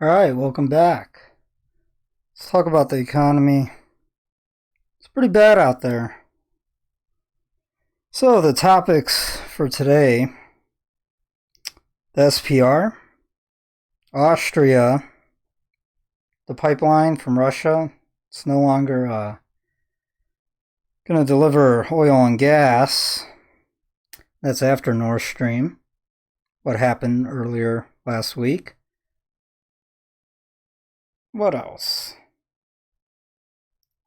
All right, welcome back. Let's talk about the economy. It's pretty bad out there. So, the topics for today: the SPR, Austria, the pipeline from Russia. It's no longer going to deliver oil and gas. That's after Nord Stream. What happened earlier last week. What else?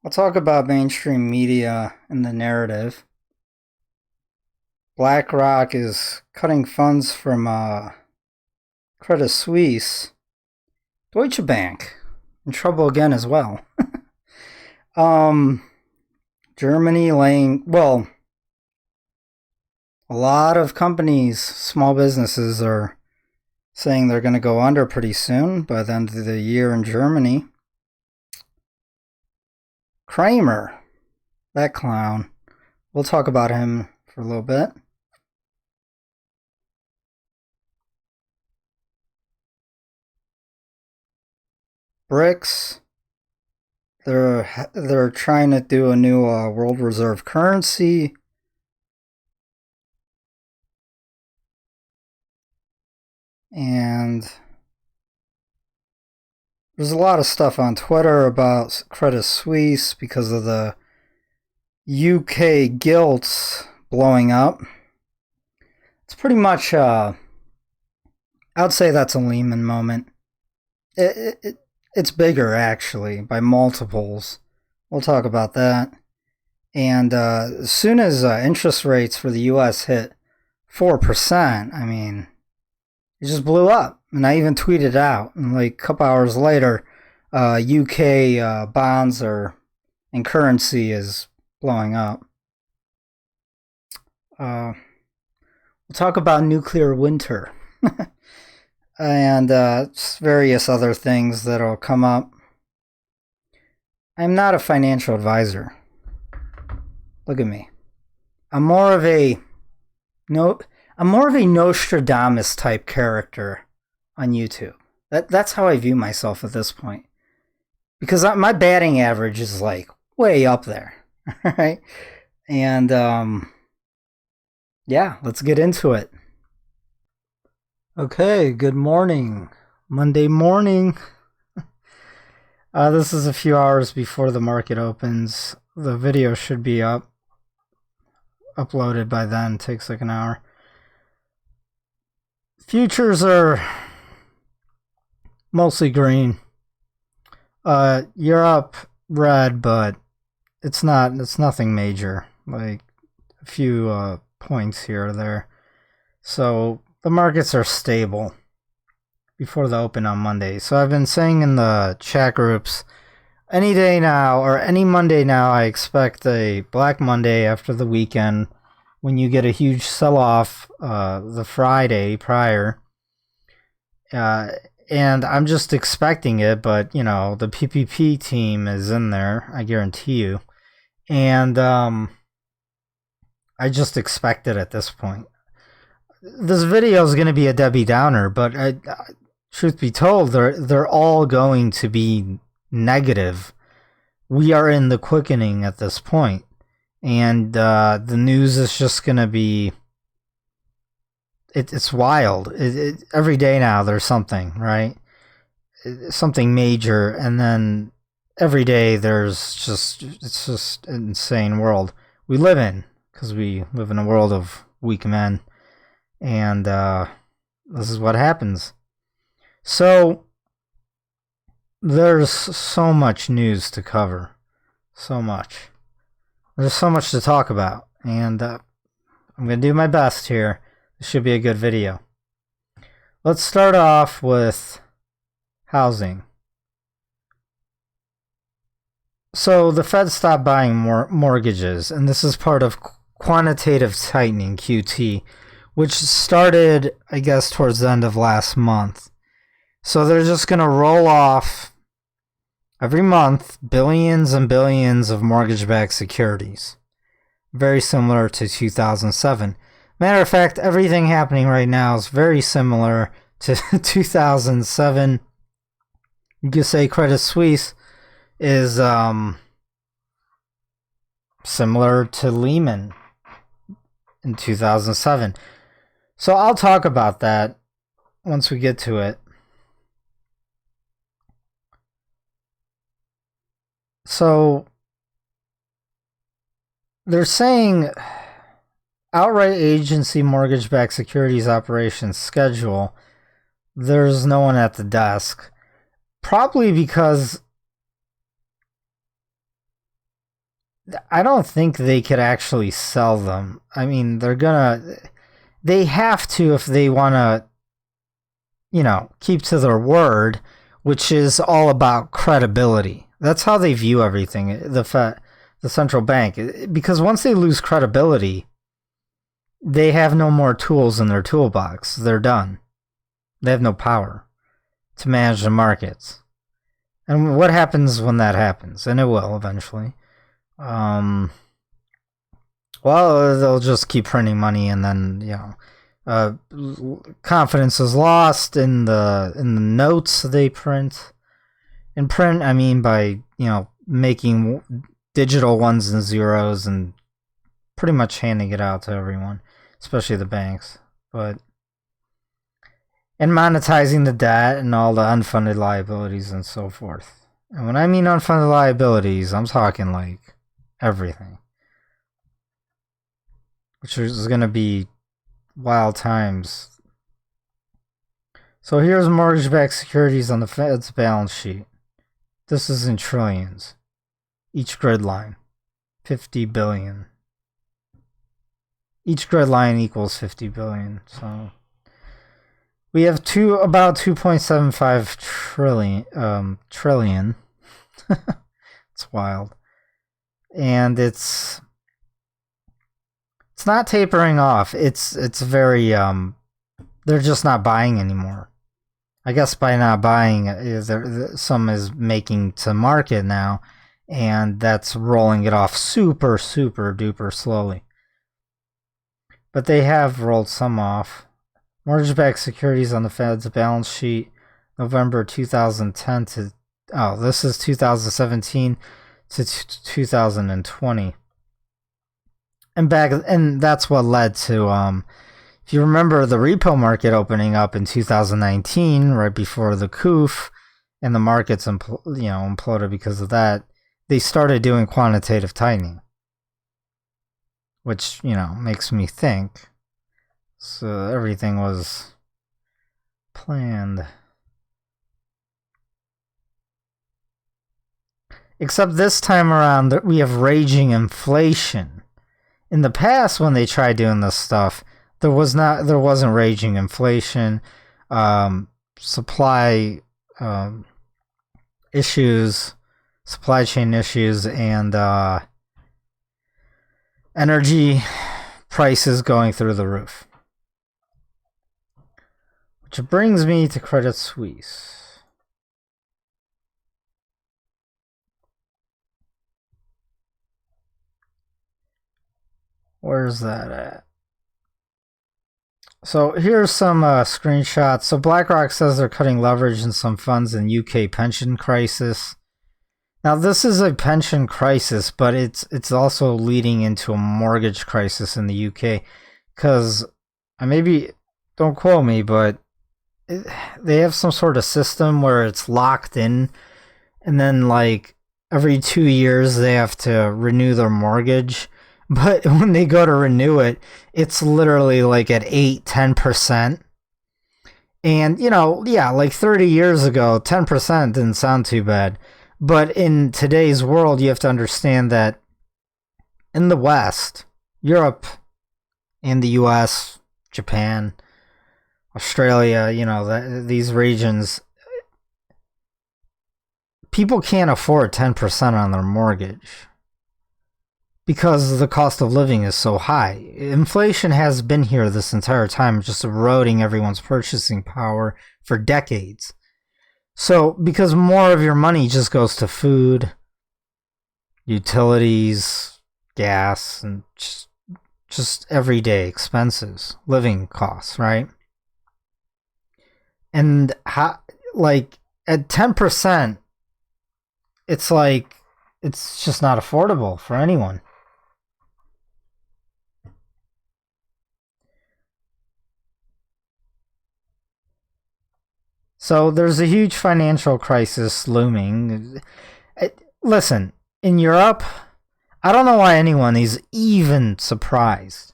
I'll talk about mainstream media and the narrative. BlackRock is cutting funds from Credit Suisse. Deutsche Bank in trouble again as well. Germany a lot of companies, small businesses are saying they're going to go under pretty soon by the end of the year in Germany. Kramer, that clown. We'll talk about him for a little bit. BRICS, they're trying to do a new world reserve currency. And there's a lot of stuff on Twitter about Credit Suisse because of the UK gilts blowing up. It's pretty much, I'd say that's a Lehman moment. It's bigger, actually, by multiples. We'll talk about that. And as soon as interest rates for the U.S. hit 4%, I mean, it just blew up. And I even tweeted out. And like a couple hours later, UK bonds and currency is blowing up. We'll talk about nuclear winter. And various other things that'll come up. I'm not a financial advisor. Look at me. I'm more of a Nostradamus type character on YouTube. That's how I view myself at this point. Because my batting average is like way up there. Right? And yeah, let's get into it. Okay, good morning. Monday morning. This is a few hours before the market opens. The video should be uploaded by then. It takes like an hour. Futures are mostly green. Europe red, but it's nothing major. Like a few points here or there. So the markets are stable before the open on Monday. So I've been saying in the chat groups, any day now or any Monday now, I expect a Black Monday after the weekend when you get a huge sell-off the Friday prior. And I'm just expecting it, but, you know, the PPP team is in there, I guarantee you. And I just expect it at this point. This video is going to be a Debbie Downer, but truth be told, they're all going to be negative. We are in the quickening at this point, and the news is just going to be. It's wild. Every day now there's something, right? Something major, and then every day it's just an insane world we live in, because we live in a world of weak men. And this is what happens. So there's so much news to cover. So much. There's so much to talk about. And I'm going to do my best here. This should be a good video. Let's start off with housing. So the Fed stopped buying mortgages. And this is part of quantitative tightening, QT, which started, I guess, towards the end of last month. So they're just going to roll off every month billions and billions of mortgage-backed securities. Very similar to 2007. Matter of fact, everything happening right now is very similar to 2007 You could say Credit Suisse is similar to Lehman in 2007. So I'll talk about that once we get to it. So they're saying outright agency mortgage-backed securities operations schedule. There's no one at the desk. Probably because I don't think they could actually sell them. I mean, they have to if they want to, keep to their word, which is all about credibility. That's how they view everything, the central bank. Because once they lose credibility, they have no more tools in their toolbox. They're done. They have no power to manage the markets. And what happens when that happens? And it will eventually. Well, they'll just keep printing money, and then confidence is lost in the notes they print. And print, I mean by making digital ones and zeros and pretty much handing it out to everyone, especially the banks. And monetizing the debt and all the unfunded liabilities and so forth. And when I mean unfunded liabilities, I'm talking like everything, which is going to be wild times. So here's mortgage-backed securities on the Fed's balance sheet. This is in trillions. Each grid line, 50 billion. Each grid line equals 50 billion. So we have about 2.75 trillion. It's wild. And it's not tapering off. It's very they're just not buying anymore. I guess by not buying, some is making to market now, and that's rolling it off super duper slowly. But they have rolled some off. Mortgage-backed securities on the Fed's balance sheet, November 2010 to this is 2017 to 2020. And that's what led to if you remember the repo market opening up in 2019, right before the coup, and the markets imploded because of that. They started doing quantitative tightening, which makes me think so everything was planned. Except this time around, we have raging inflation. In the past, when they tried doing this stuff, there wasn't raging inflation, supply issues, supply chain issues, and energy prices going through the roof. Which brings me to Credit Suisse. Where's that at? So here's some screenshots. So BlackRock says they're cutting leverage in some funds in UK pension crisis. Now this is a pension crisis, but it's also leading into a mortgage crisis in the UK, because maybe don't quote me, but they have some sort of system where it's locked in, and then like every 2 years they have to renew their mortgage. But when they go to renew it, it's literally like at 8-10%. And, like 30 years ago, 10% didn't sound too bad. But in today's world, you have to understand that in the West, Europe, and the US, Japan, Australia, these regions, people can't afford 10% on their mortgage, because the cost of living is so high. Inflation has been here this entire time, just eroding everyone's purchasing power for decades. So, because more of your money just goes to food, utilities, gas, and just everyday expenses, living costs, right? And at 10%, it's like, it's just not affordable for anyone. So there's a huge financial crisis looming. Listen, in Europe, I don't know why anyone is even surprised.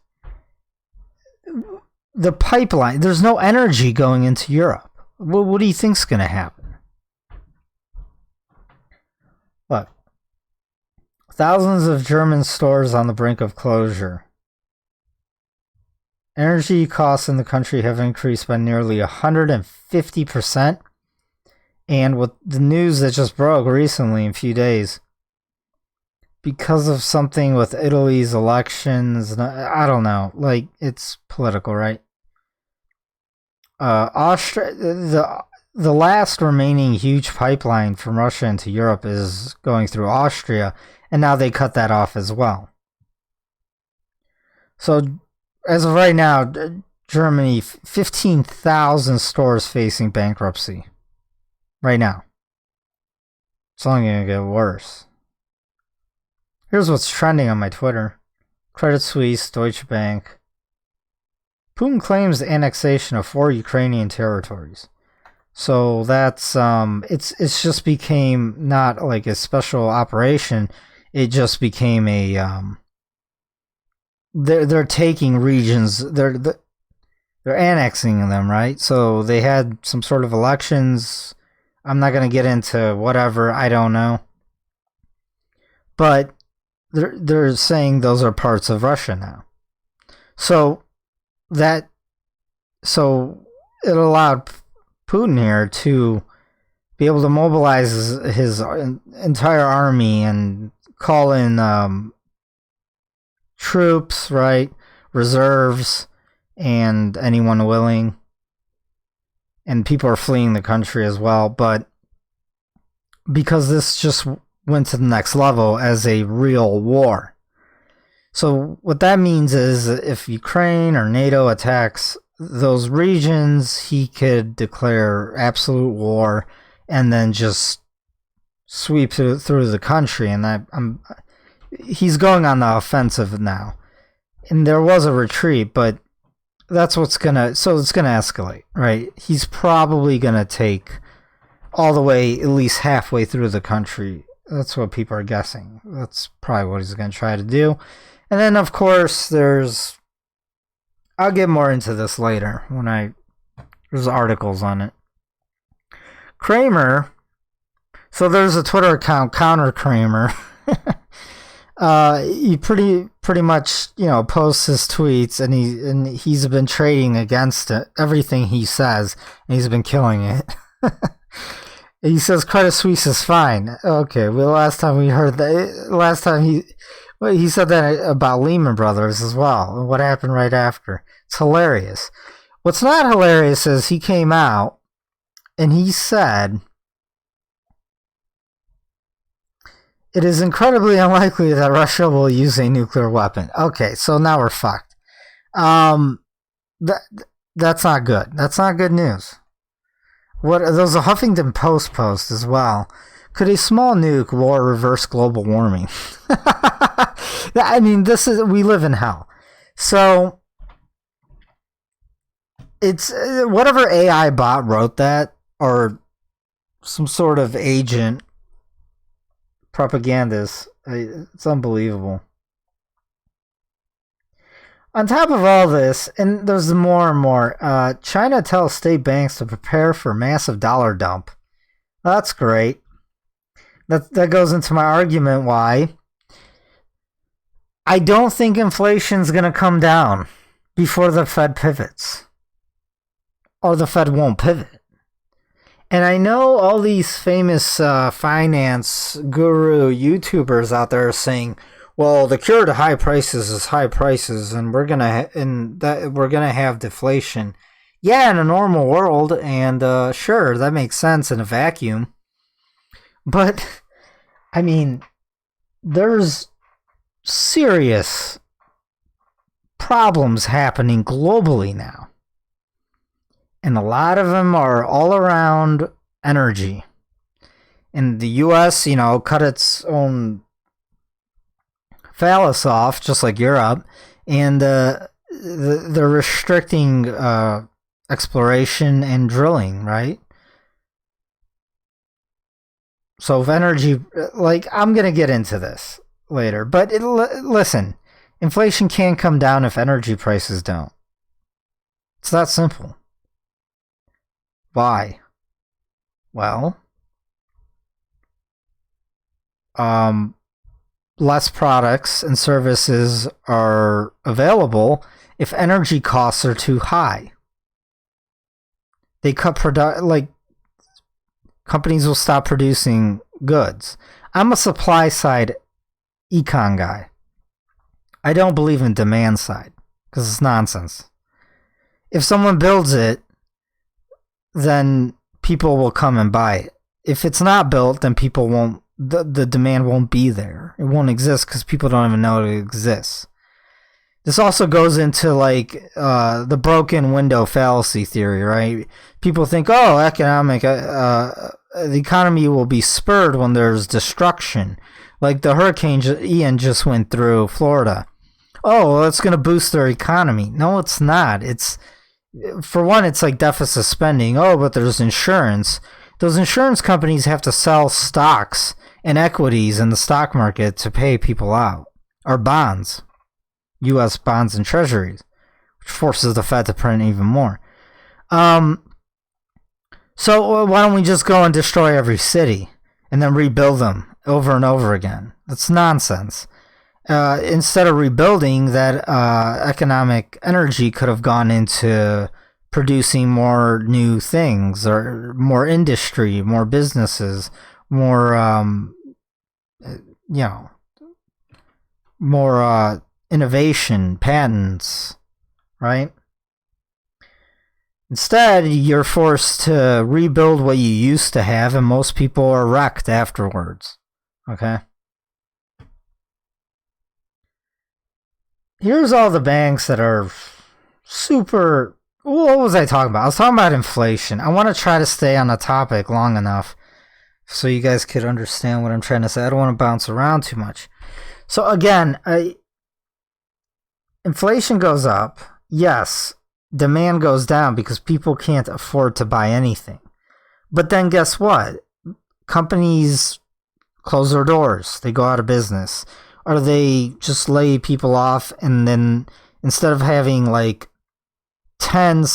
The pipeline, there's no energy going into Europe. What do you think's going to happen? Look, thousands of German stores on the brink of closure. Energy costs in the country have increased by nearly 150%. And with the news that just broke recently in a few days, because of something with Italy's elections, I don't know, like, it's political, right? Austria, the last remaining huge pipeline from Russia into Europe is going through Austria, and now they cut that off as well. So, as of right now, Germany, 15,000 stores facing bankruptcy. Right now. It's only going to get worse. Here's what's trending on my Twitter. Credit Suisse, Deutsche Bank. Putin claims annexation of 4 Ukrainian territories. So that's, it's just became not like a special operation. It just became a, they're taking regions, they're annexing them, right? So they had some sort of elections. I'm not going to get into whatever, I don't know. But they're saying those are parts of Russia now. So it allowed Putin here to be able to mobilize his entire army and call in troops, right? Reserves, and anyone willing. And people are fleeing the country as well. But because this just went to the next level as a real war. So what that means is if Ukraine or NATO attacks those regions, he could declare absolute war and then just sweep through the country. And he's going on the offensive now. And there was a retreat, but that's what's so it's gonna escalate, right? He's probably gonna take all the way at least halfway through the country. That's what people are guessing. That's probably what he's gonna try to do. And then of course I'll get more into this later when there's articles on it. Kramer, so there's a Twitter account, Counter Kramer. He pretty much, posts his tweets, and he's been trading against it, everything he says, and he's been killing it. He says Credit Suisse is fine. Okay, well, last time he said that about Lehman Brothers as well, and what happened right after. It's hilarious. What's not hilarious is he came out and he said, it is incredibly unlikely that Russia will use a nuclear weapon. Okay, so now we're fucked. That's not good. That's not good news. There's a Huffington Post post as well. Could a small nuke war reverse global warming? I mean, we live in hell. So it's whatever AI bot wrote that, or some sort of agent propagandist. It's unbelievable. On top of all this, and there's more and more, China tells state banks to prepare for massive dollar dump. That's great. That goes into my argument why I don't think inflation's going to come down before the Fed pivots. Or the Fed won't pivot. And I know all these famous finance guru YouTubers out there are saying, well, the cure to high prices is high prices, and we're gonna have deflation. Yeah, in a normal world, and sure, that makes sense in a vacuum. But I mean, there's serious problems happening globally now, and a lot of them are all around energy. And the U.S., cut its own phallus off, just like Europe, and they're restricting exploration and drilling, right? So if energy, I'm going to get into this later, but listen, inflation can come down if energy prices don't. It's that simple. Why? Well, less products and services are available if energy costs are too high. They cut companies will stop producing goods. I'm a supply side econ guy. I don't believe in demand side because it's nonsense. If someone builds it, then people will come and buy it. If it's not built, then people won't. The demand won't be there. It won't exist because people don't even know it exists. This also goes into the broken window fallacy theory, right? People think, the economy will be spurred when there's destruction. Like the hurricane Ian just went through Florida. Oh, well, it's going to boost their economy. No, it's not. For one, it's like deficit spending. Oh, but there's insurance. Those insurance companies have to sell stocks and equities in the stock market to pay people out. Or bonds. U.S. bonds and treasuries, which forces the Fed to print even more. So why don't we just go and destroy every city and then rebuild them over and over again? That's nonsense. Instead of rebuilding, that economic energy could have gone into producing more new things or more industry, more businesses, more, more innovation, patents, right? Instead, you're forced to rebuild what you used to have, and most people are wrecked afterwards. Okay? Here's all the banks that are super... What was I talking about? I was talking about inflation. I want to try to stay on the topic long enough so you guys could understand what I'm trying to say. I don't want to bounce around too much. So again, inflation goes up. Yes, demand goes down because people can't afford to buy anything. But then guess what? Companies close their doors. They go out of business. Or they just lay people off, and then instead of having 10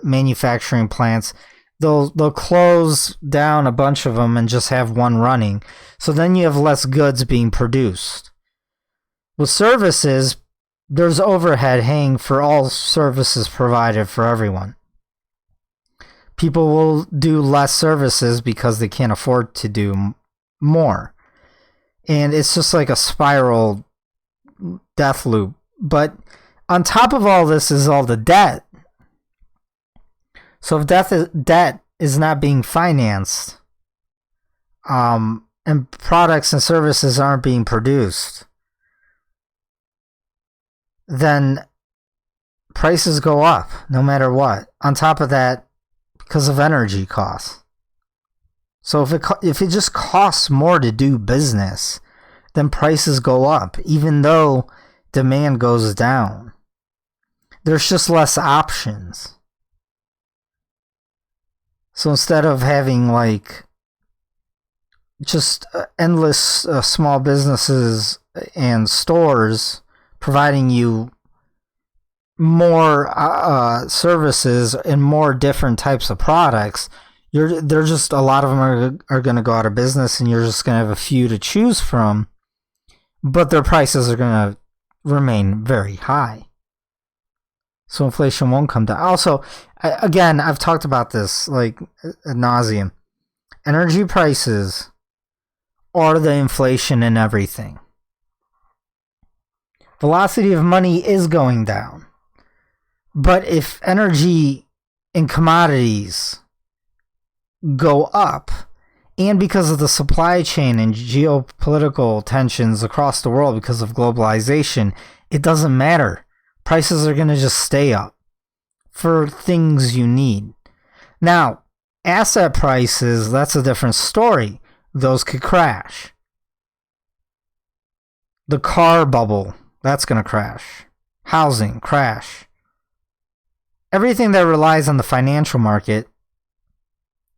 manufacturing plants, they'll close down a bunch of them and just have one running. So then you have less goods being produced. With services, there's overhead hanging for all services provided for everyone. People will do less services because they can't afford to do more. And it's just like a spiral death loop. But on top of all this is all the debt. So if debt is not being financed, and products and services aren't being produced, then prices go up no matter what. On top of that, because of energy costs. So if it just costs more to do business, then prices go up, even though demand goes down. There's just less options. So instead of having just endless small businesses and stores providing you more services and more different types of products, they're just, a lot of them are going to go out of business, and you're just going to have a few to choose from, but their prices are going to remain very high. So inflation won't come down. Also, again, I've talked about this ad nauseum. Energy prices are the inflation in everything. Velocity of money is going down. But if energy and commodities go up, and because of the supply chain and geopolitical tensions across the world because of globalization, it doesn't matter. Prices are going to just stay up for things you need. Now, Asset prices, that's a different story. Those could crash. The car bubble, that's going to crash. Housing, crash. Everything that relies on the financial market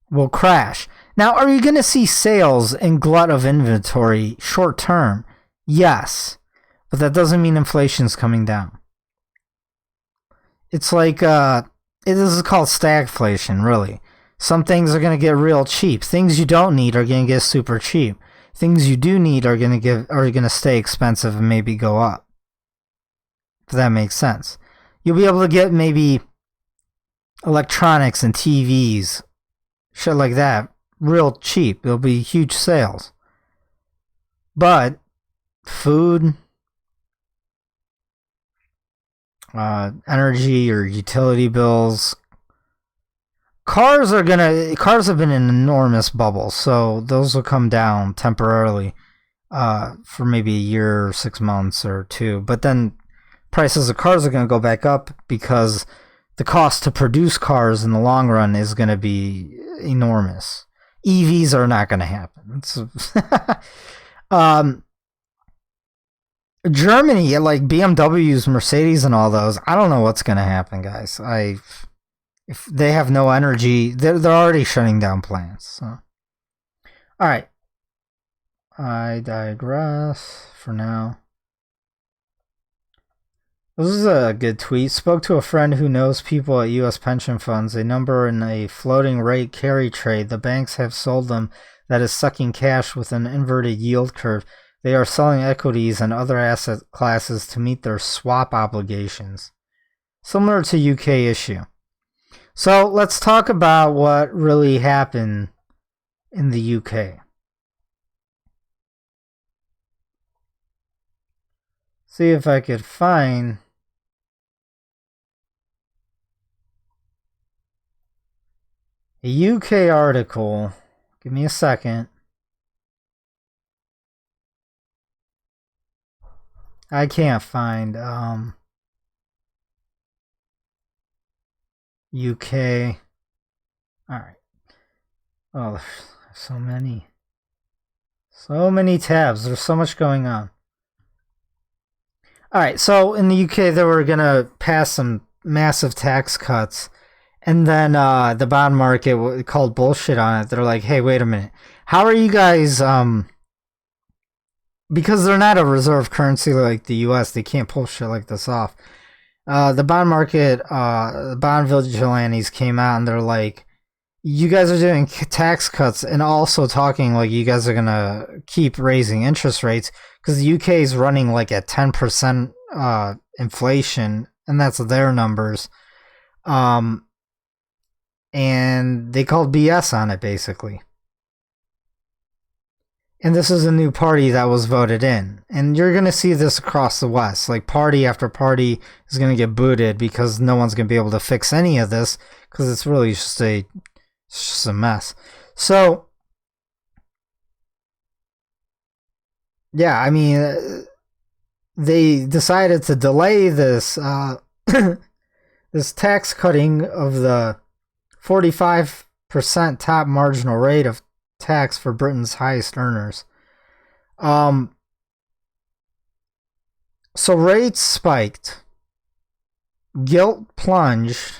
will crash. Now, are you going to see sales and glut of inventory short term? Yes. But that doesn't mean inflation's coming down. It's like, this is called stagflation, really. Some things are going to get real cheap. Things you don't need are going to get super cheap. Things you do need are going to stay expensive and maybe go up. If that makes sense. You'll be able to get maybe electronics and TVs, shit like that, real cheap. There'll be huge sales. But food, energy or utility bills, cars have been in an enormous bubble, so those will come down temporarily for maybe a year or 6 months or 2. But then prices of cars are going to go back up because the cost to produce cars in the long run is going to be enormous. EVs are not going to happen. Germany, like BMWs, Mercedes, and all those, I don't know what's going to happen, guys. If they have no energy, they're already shutting down plants. So, all right. I digress for now. This is a good tweet. Spoke to a friend who knows people at U.S. pension funds. A number in a floating rate carry trade. The banks have sold them. That is sucking cash with an inverted yield curve. They are selling equities and other asset classes to meet their swap obligations. Similar to UK issue. So let's talk about what really happened in the UK. See if I could find a UK article. Give me a second. I can't find UK. Alright. Oh, there's so many. So many tabs. There's so much going on. Alright, so in the UK they were going to pass some massive tax cuts. And then the bond market called bullshit on it. They're like, hey, wait a minute. How are you guys... because they're not a reserve currency like the US, they can't pull shit like this off. The bond market, bond vigilantes came out and they're like, you guys are doing tax cuts and also talking like you guys are going to keep raising interest rates because the UK is running like at 10% inflation, and that's their numbers. And they called BS on it, basically. And this is a new party that was voted in. And you're going to see this across the West. Like, party after party is going to get booted because no one's going to be able to fix any of this because it's really just a mess. So, yeah, I mean, they decided to delay this this tax cutting of the 45% top marginal rate of tax for Britain's highest earners. So rates spiked, gilt plunged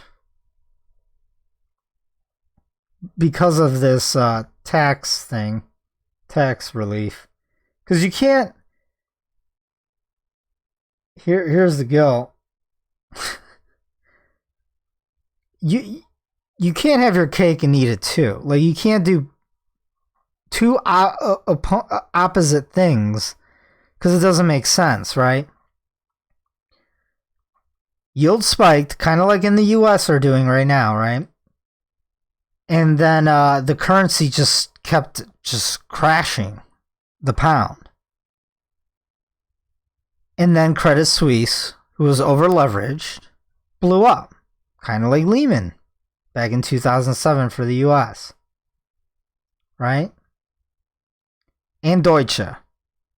because of this tax relief. Because you can't. Here's the gilt. You can't have your cake and eat it too. Like, you can't do two opposite things because it doesn't make sense, right? Yield spiked, kind of like in the US are doing right now, right? And then the currency just kept crashing, the pound. And then Credit Suisse, who was over leveraged, blew up, kind of like Lehman back in 2007 for the US, right? And Deutsche,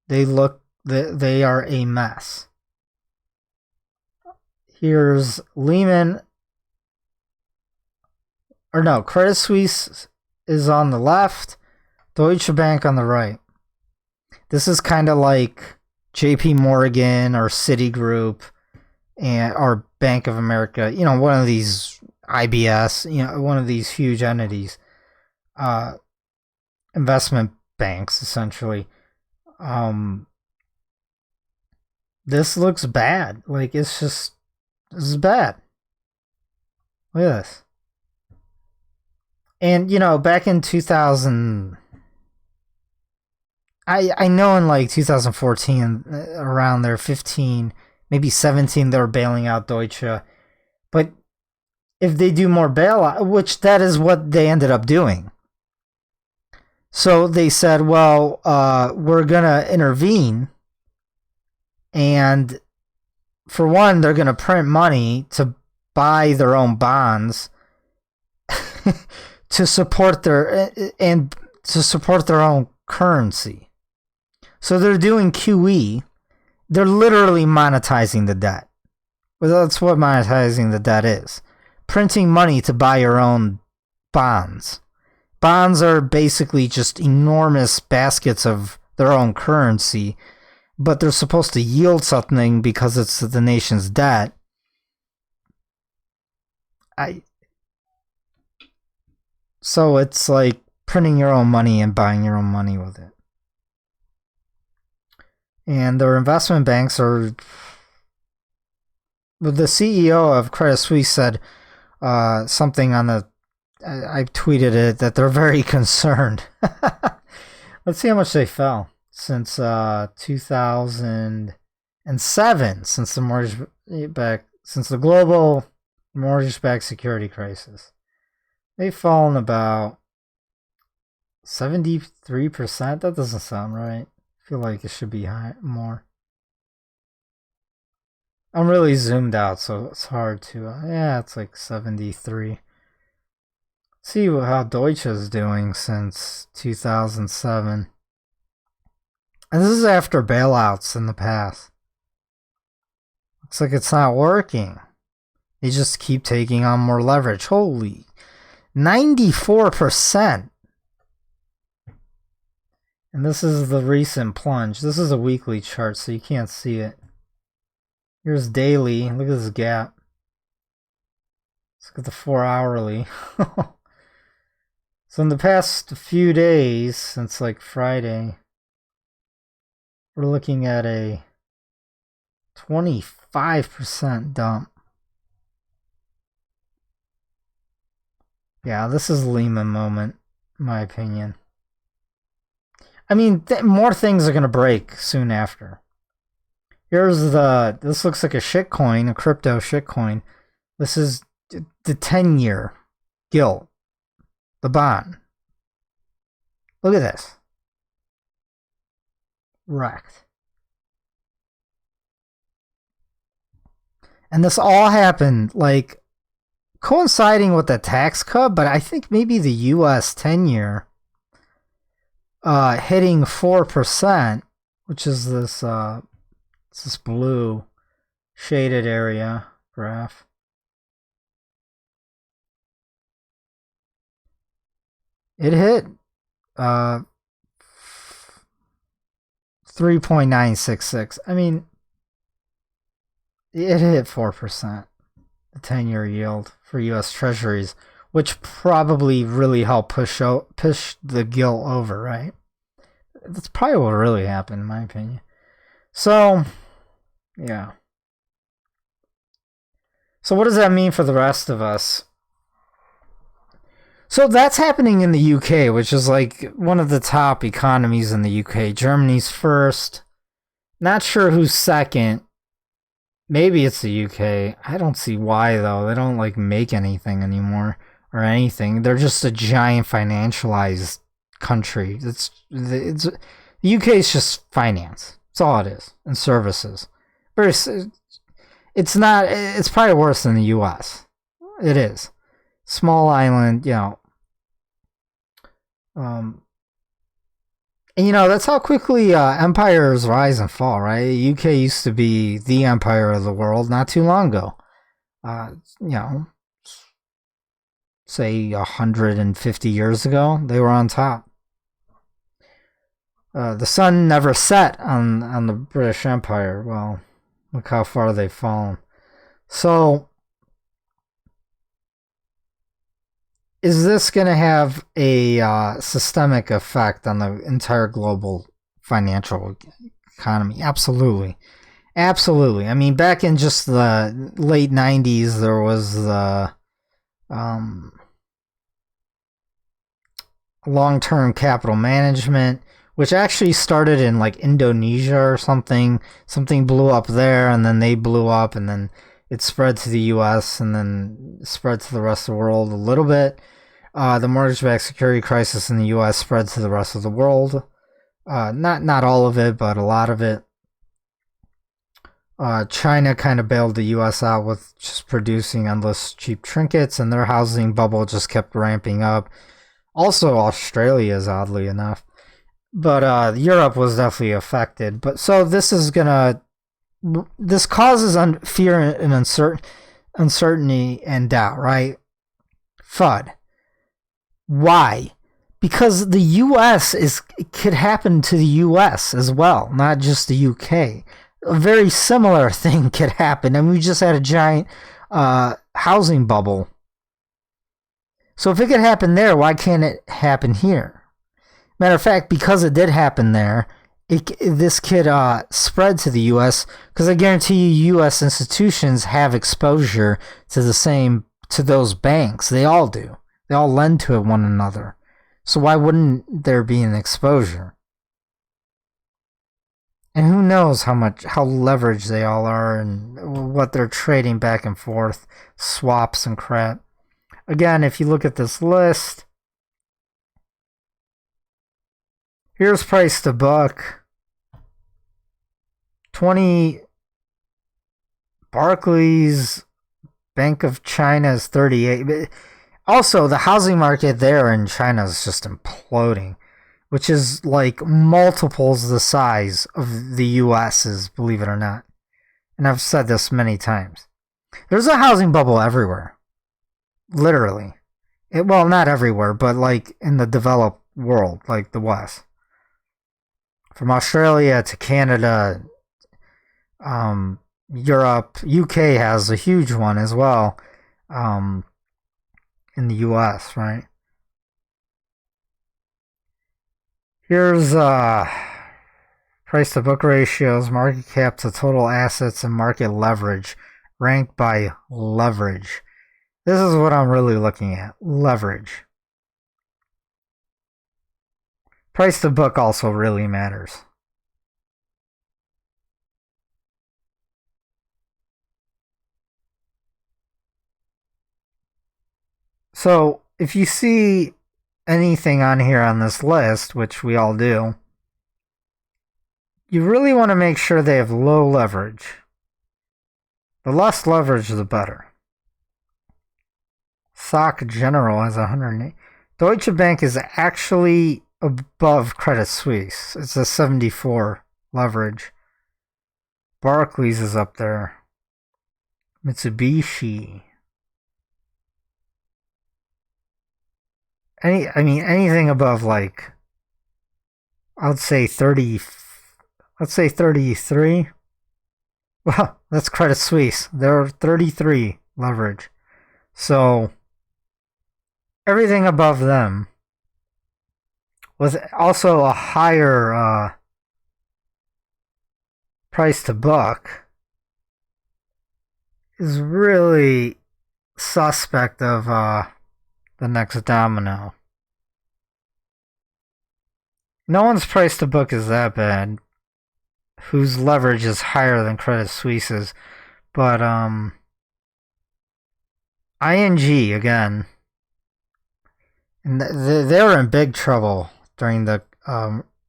they are a mess. Here's Lehman. or no, Credit Suisse is on the left, Deutsche Bank on the right. This is kind of like JP Morgan or Citigroup or Bank of America, one of these IBS, one of these huge entities, investment banks, essentially. This looks bad. Like, this is bad. Look at this. And, back in 2000, I know in like 2014, around there, 15, maybe 17, they were bailing out Deutsche. But if they do more bailout, which that is what they ended up doing. So they said, well, we're going to intervene. And for one, they're going to print money to buy their own bonds to support their own currency. So they're doing QE. They're literally monetizing the debt. Well, that's what monetizing the debt is. Printing money to buy your own bonds. Bonds are basically just enormous baskets of their own currency, but they're supposed to yield something because it's the nation's debt. So it's like printing your own money and buying your own money with it. And their investment banks are... The CEO of Credit Suisse said something on the... I tweeted it, that they're very concerned. Let's see how much they fell since 2007, since the global mortgage-backed security crisis. They've fallen about 73%. That doesn't sound right. I feel like it should be more. I'm really zoomed out, so it's hard to... yeah, it's like 73. See how Deutsche is doing since 2007. And this is after bailouts in the past. Looks like it's not working. They just keep taking on more leverage. Holy... 94%. And this is the recent plunge. This is a weekly chart, so you can't see it. Here's daily. Look at this gap. Let's look at the 4-hourly. So in the past few days, since like Friday, we're looking at a 25% dump. Yeah, this is Lehman moment, in my opinion. I mean, more things are going to break soon after. This looks like a shitcoin, a crypto shitcoin. This is the 10-year gilt, the bond. Look at this. Wrecked. And this all happened, like, coinciding with the tax cut, but I think maybe the U.S. 10-year hitting 4%, which is this blue shaded area graph. It hit 3.966. I mean, it hit 4%. The 10-year yield for U.S. Treasuries, which probably really helped push the gilt over, right? That's probably what really happened, in my opinion. So, yeah. So what does that mean for the rest of us? So that's happening in the UK, which is like one of the top economies in the UK. Germany's first. Not sure who's second. Maybe it's the UK. I don't see why, though. They don't, like, make anything anymore or anything. They're just a giant financialized country. The UK is just finance. That's all it is. And services. It's not... It's probably worse than the US. It is. Small island, And, that's how quickly empires rise and fall, right? UK used to be the empire of the world not too long ago. say 150 years ago, they were on top. The sun never set on the British Empire. Well, look how far they've fallen. So, is this going to have a systemic effect on the entire global financial economy? Absolutely. Absolutely. I mean, back in just the late 90s, there was the long-term capital management, which actually started in like Indonesia or something. Something blew up there, and then they blew up, and then it spread to the U.S. and then spread to the rest of the world a little bit. The mortgage-backed security crisis in the U.S. spread to the rest of the world. Not all of it, but a lot of it. China kind of bailed the U.S. out with just producing endless cheap trinkets, and their housing bubble just kept ramping up. Also, Australia's, oddly enough. But Europe was definitely affected. But so this causes fear and uncertainty and doubt, right? FUD. Why? Because the U.S. could happen to the U.S. as well, not just the U.K. A very similar thing could happen. I mean, we just had a giant housing bubble. So if it could happen there, why can't it happen here? Matter of fact, because it did happen there, this could spread to the U.S. because I guarantee you, U.S. institutions have exposure to those banks. They all do. They all lend to one another. So why wouldn't there be an exposure? And who knows how leveraged they all are and what they're trading back and forth, swaps and crap. Again, if you look at this list, here's price to book. 20 Barclays, Bank of China is 38. Also, the housing market there in China is just imploding, which is like multiples the size of the US's, believe it or not. And I've said this many times. There's a housing bubble everywhere. Literally. Well, not everywhere, but like in the developed world, like the West. From Australia to Canada, Europe, UK has a huge one as well, in the US, right? Here's price to book ratios, market cap to total assets, and market leverage, ranked by leverage. This is what I'm really looking at, leverage. Price to book also really matters. So, if you see anything on here on this list, which we all do, you really want to make sure they have low leverage. The less leverage, the better. Soc General has 108. Deutsche Bank is actually above Credit Suisse. It's a 74 leverage. Barclays is up there. Mitsubishi. Anything above like, I'd say 30. Let's say 33. Well, that's Credit Suisse. They're 33 leverage. So everything above them with also a higher price to book is really suspect of the next domino. No one's price to book is that bad, whose leverage is higher than Credit Suisse's, but ING again, and they were in big trouble during the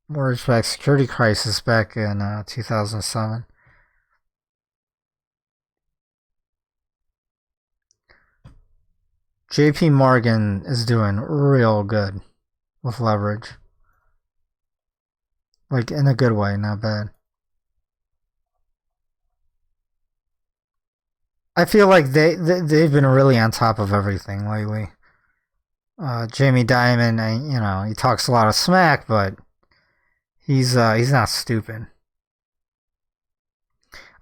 mortgage-backed security crisis back in 2007. JP Morgan is doing real good with leverage. Like in a good way, not bad. I feel like they've been really on top of everything lately. Jamie Dimon, he talks a lot of smack, but he's not stupid.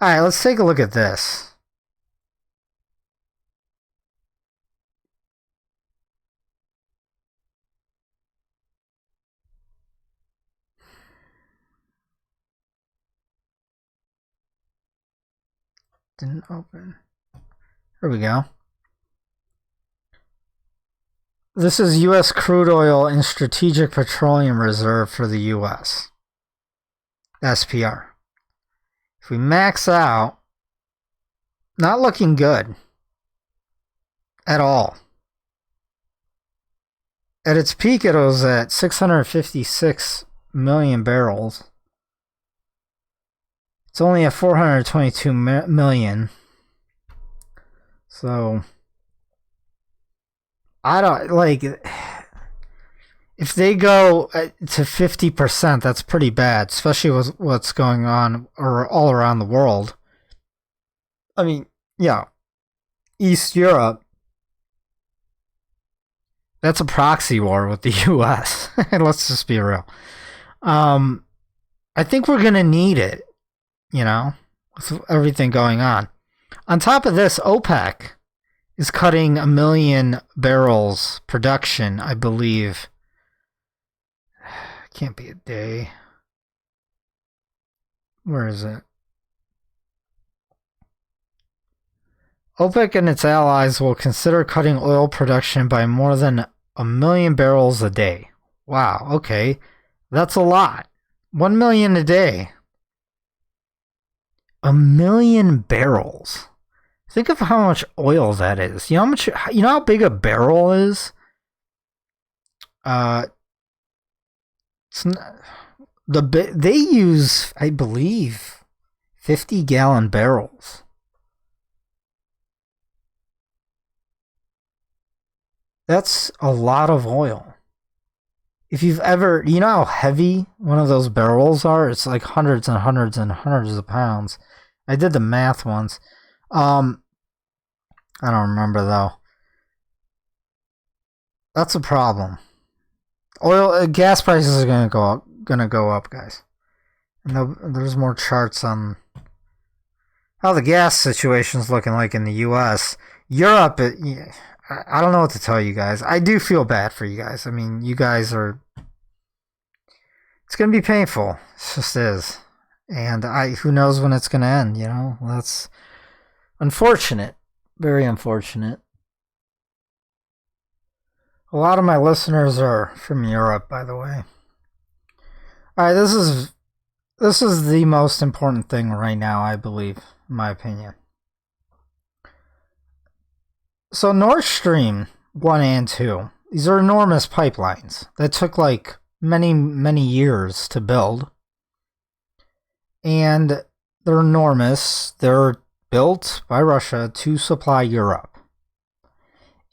All right, let's take a look at this. Didn't open. Here we go. This is U.S. crude oil and strategic petroleum reserve for the U.S. SPR. If we max out, not looking good at all. At its peak, it was at 656 million barrels. It's only at 422 million. So, I don't, like, if they go to 50%, that's pretty bad, especially with what's going on or all around the world. I mean, yeah, East Europe, that's a proxy war with the U.S. Let's just be real. I think we're going to need it, with everything going on. On top of this, OPEC is cutting 1 million barrels production, I believe. Can't be a day. Where is it? OPEC and its allies will consider cutting oil production by more than 1 million barrels a day. Wow, okay. That's a lot. 1 million a day. 1 million barrels. Think of how much oil that is. You know how big a barrel is? It's not, they use, I believe, 50-gallon barrels. That's a lot of oil. If you've ever, you know how heavy one of those barrels are? It's like hundreds and hundreds and hundreds of pounds. I did the math once. I don't remember though. That's a problem. Gas prices are gonna go up, guys. And there's more charts on how the gas situation's looking like in the U.S. Europe, I don't know what to tell you guys. I do feel bad for you guys. I mean, you guys are. It's gonna be painful. It just is. And who knows when it's gonna end? That's unfortunate. Very unfortunate. A lot of my listeners are from Europe, by the way. All right, this is the most important thing right now, I believe, in my opinion. So Nord Stream 1 and 2, these are enormous pipelines that took like many, many years to build. And they're enormous. They're built by Russia to supply Europe.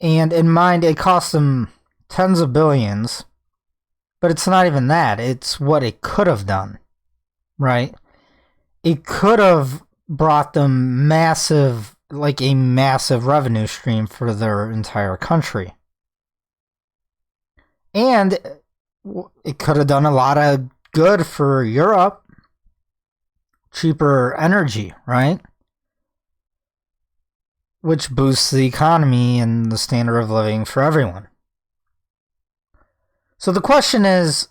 And in mind, it cost them tens of billions, but it's not even that. It's what it could have done, right? It could have brought them a massive revenue stream for their entire country. And it could have done a lot of good for Europe. Cheaper energy, right? Which boosts the economy and the standard of living for everyone. So the question is,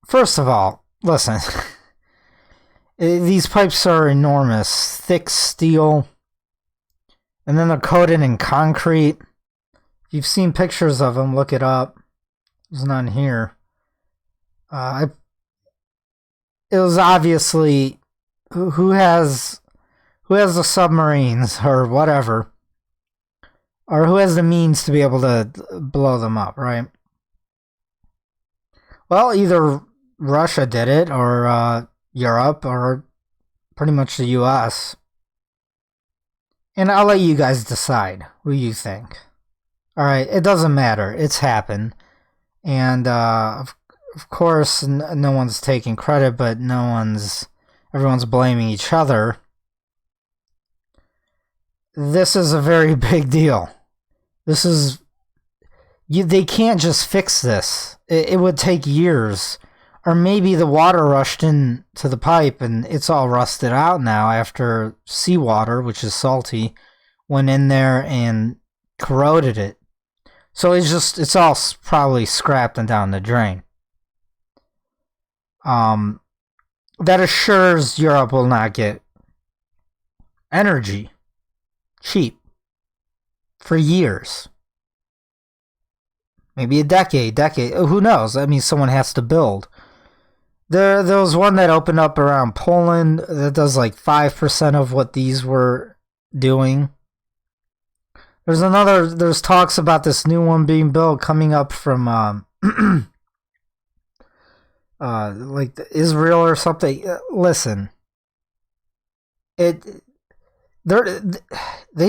first of all, listen, these pipes are enormous, thick steel, and then they're coated in concrete. If you've seen pictures of them, look it up. There's none here. It was obviously who has the submarines or whatever, or who has the means to be able to blow them up, right? Well, either Russia did it, or Europe, or pretty much the U.S. And I'll let you guys decide who you think. All right, it doesn't matter. It's happened. And of course, no one's taking credit, but everyone's blaming each other. This is a very big deal. This is They can't just fix this. It would take years. Or maybe the water rushed into the pipe and it's all rusted out now after seawater, which is salty, went in there and corroded it. So it's all probably scrapped and down the drain. That assures Europe will not get energy cheap for years. Maybe a decade. Who knows? I mean, someone has to build. There was one that opened up around Poland that does like 5% of what these were doing. There's talks about this new one being built coming up from like Israel or something. Listen, they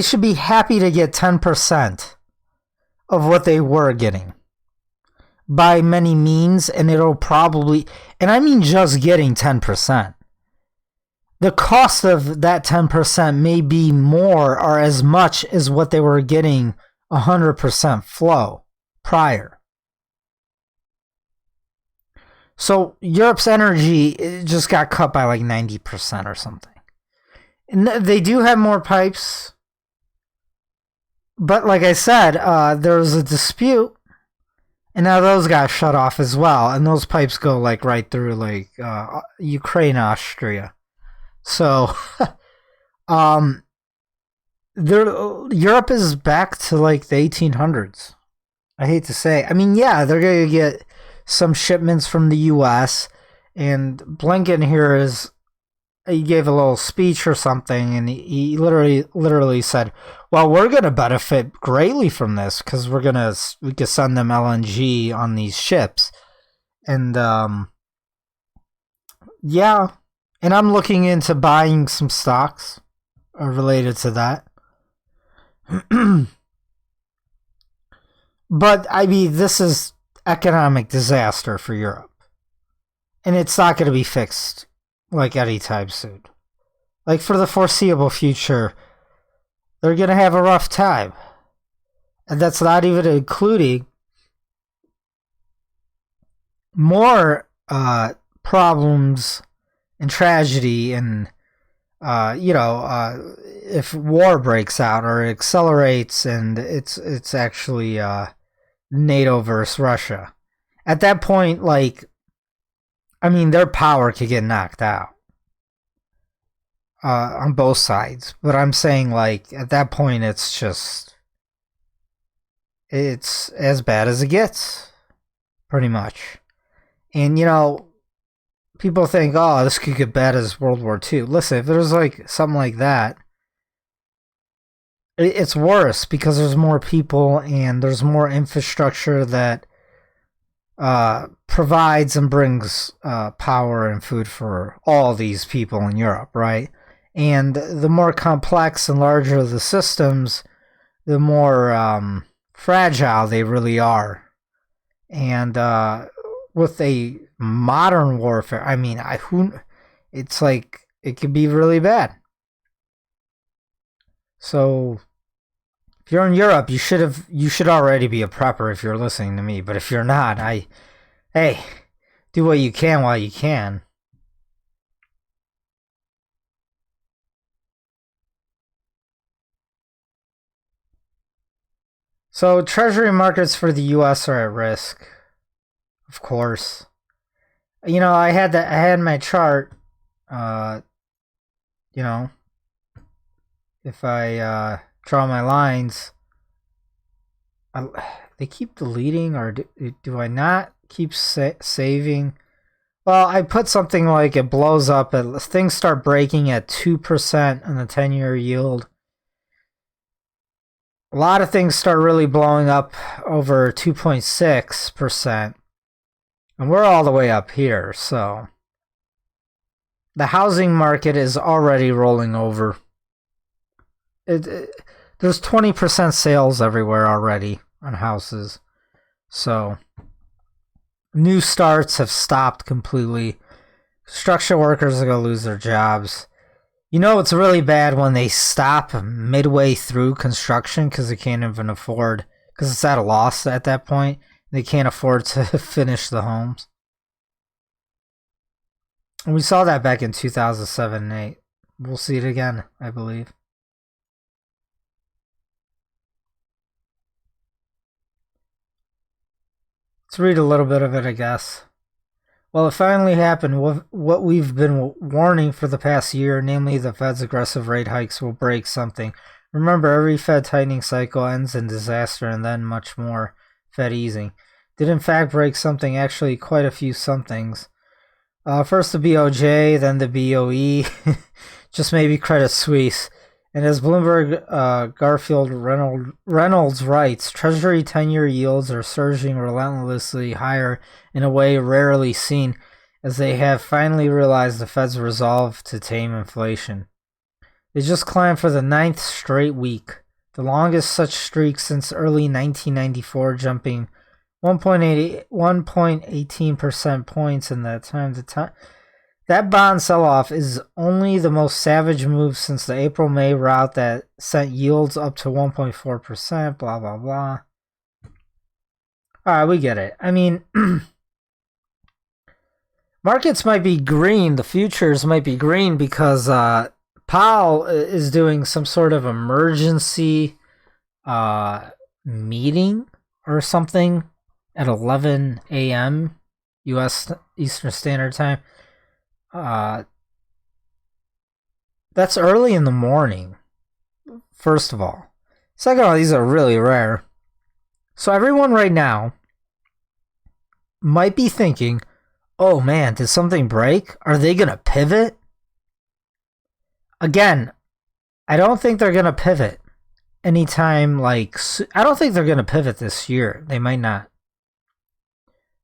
should be happy to get 10% of what they were getting by many means, and it'll probably, and I mean just getting 10%. The cost of that 10% may be more or as much as what they were getting 100% flow prior. So Europe's energy just got cut by like 90% or something. And they do have more pipes. But like I said, there was a dispute. And now those got shut off as well. And those pipes go like right through like Ukraine, Austria. So Europe is back to like the 1800s. I hate to say. I mean, yeah, they're going to get some shipments from the U.S. And Blinken here he gave a little speech or something, and he literally said, well, we're going to benefit greatly from this because we could send them LNG on these ships. And yeah, and I'm looking into buying some stocks related to that. But I mean, this is economic disaster for Europe, and it's not going to be fixed like anytime soon. Like for the foreseeable future, they're going to have a rough time. And that's not even including more problems and tragedy and, if war breaks out or it accelerates and it's actually NATO versus Russia. At that point, like, I mean, their power could get knocked out on both sides. But I'm saying, like, at that point, it's as bad as it gets, pretty much. And, people think, oh, this could get bad as World War II. Listen, if there's, like, something like that, it's worse because there's more people and there's more infrastructure that provides and brings power and food for all these people in Europe, right? And the more complex and larger the systems, the more fragile they really are. And with a modern warfare, I mean, it's like it could be really bad. So if you're in Europe, you should already be a prepper if you're listening to me. But if you're not, hey, do what you can while you can. So treasury markets for the U.S. are at risk, of course. I had my chart. If I draw my lines, they keep deleting, or do I not keep saving? Well, I put something like it blows up. Things start breaking at 2% on the 10-year yield. A lot of things start really blowing up over 2.6%. And we're all the way up here, so the housing market is already rolling over. There's 20% sales everywhere already on houses. So new starts have stopped completely. Construction workers are going to lose their jobs. It's really bad when they stop midway through construction because they can't even afford because it's at a loss at that point. They can't afford to finish the homes. And we saw that back in 2007 and 8. We'll see it again, I believe. Let's read a little bit of it, I guess. Well, it finally happened. What we've been warning for the past year, namely the Fed's aggressive rate hikes will break something. Remember, every Fed tightening cycle ends in disaster and then much more Fed easing. Did in fact break something, actually quite a few somethings. First the BOJ, then the BOE, just maybe Credit Suisse. And as Bloomberg Garfield Reynolds writes, Treasury 10-year yields are surging relentlessly higher in a way rarely seen, as they have finally realized the Fed's resolve to tame inflation. They just climbed for the 9th straight week, the longest such streak since early 1994, jumping 1.18% points in that time. That bond sell-off is only the most savage move since the April-May rout that sent yields up to 1.4%, blah, blah, blah. Alright, we get it. I mean, markets might be green, the futures might be green because Powell is doing some sort of emergency meeting or something at 11 a.m. U.S. Eastern Standard Time. That's early in the morning, first of all. Second of all, these are really rare. So everyone right now might be thinking, oh man, did something break? Are they going to pivot? Again, I don't think they're going to pivot anytime I don't think they're going to pivot this year. They might not.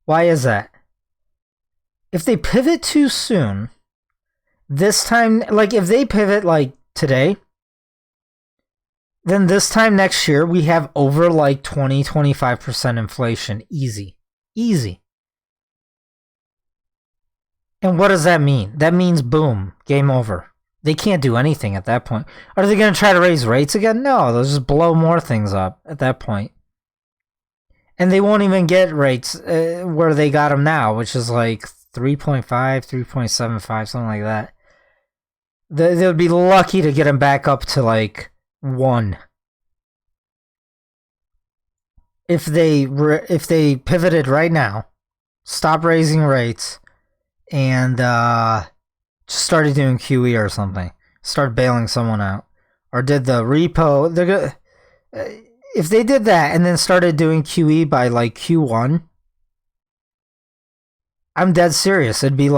Why is that? If they pivot too soon, this time, if they pivot today, then this time next year, we have over 20-25% inflation. Easy. Easy. And what does that mean? That means boom, game over. They can't do anything at that point. Are they going to try to raise rates again? No, they'll just blow more things up at that point. And they won't even get rates where they got them now, which is 3.5, 3.75, something like that. They would be lucky to get them back up to 1. If they pivoted right now, stop raising rates, and just started doing QE or something, start bailing someone out, or did the repo, if they did that and then started doing QE by Q1, I'm dead serious. It'd be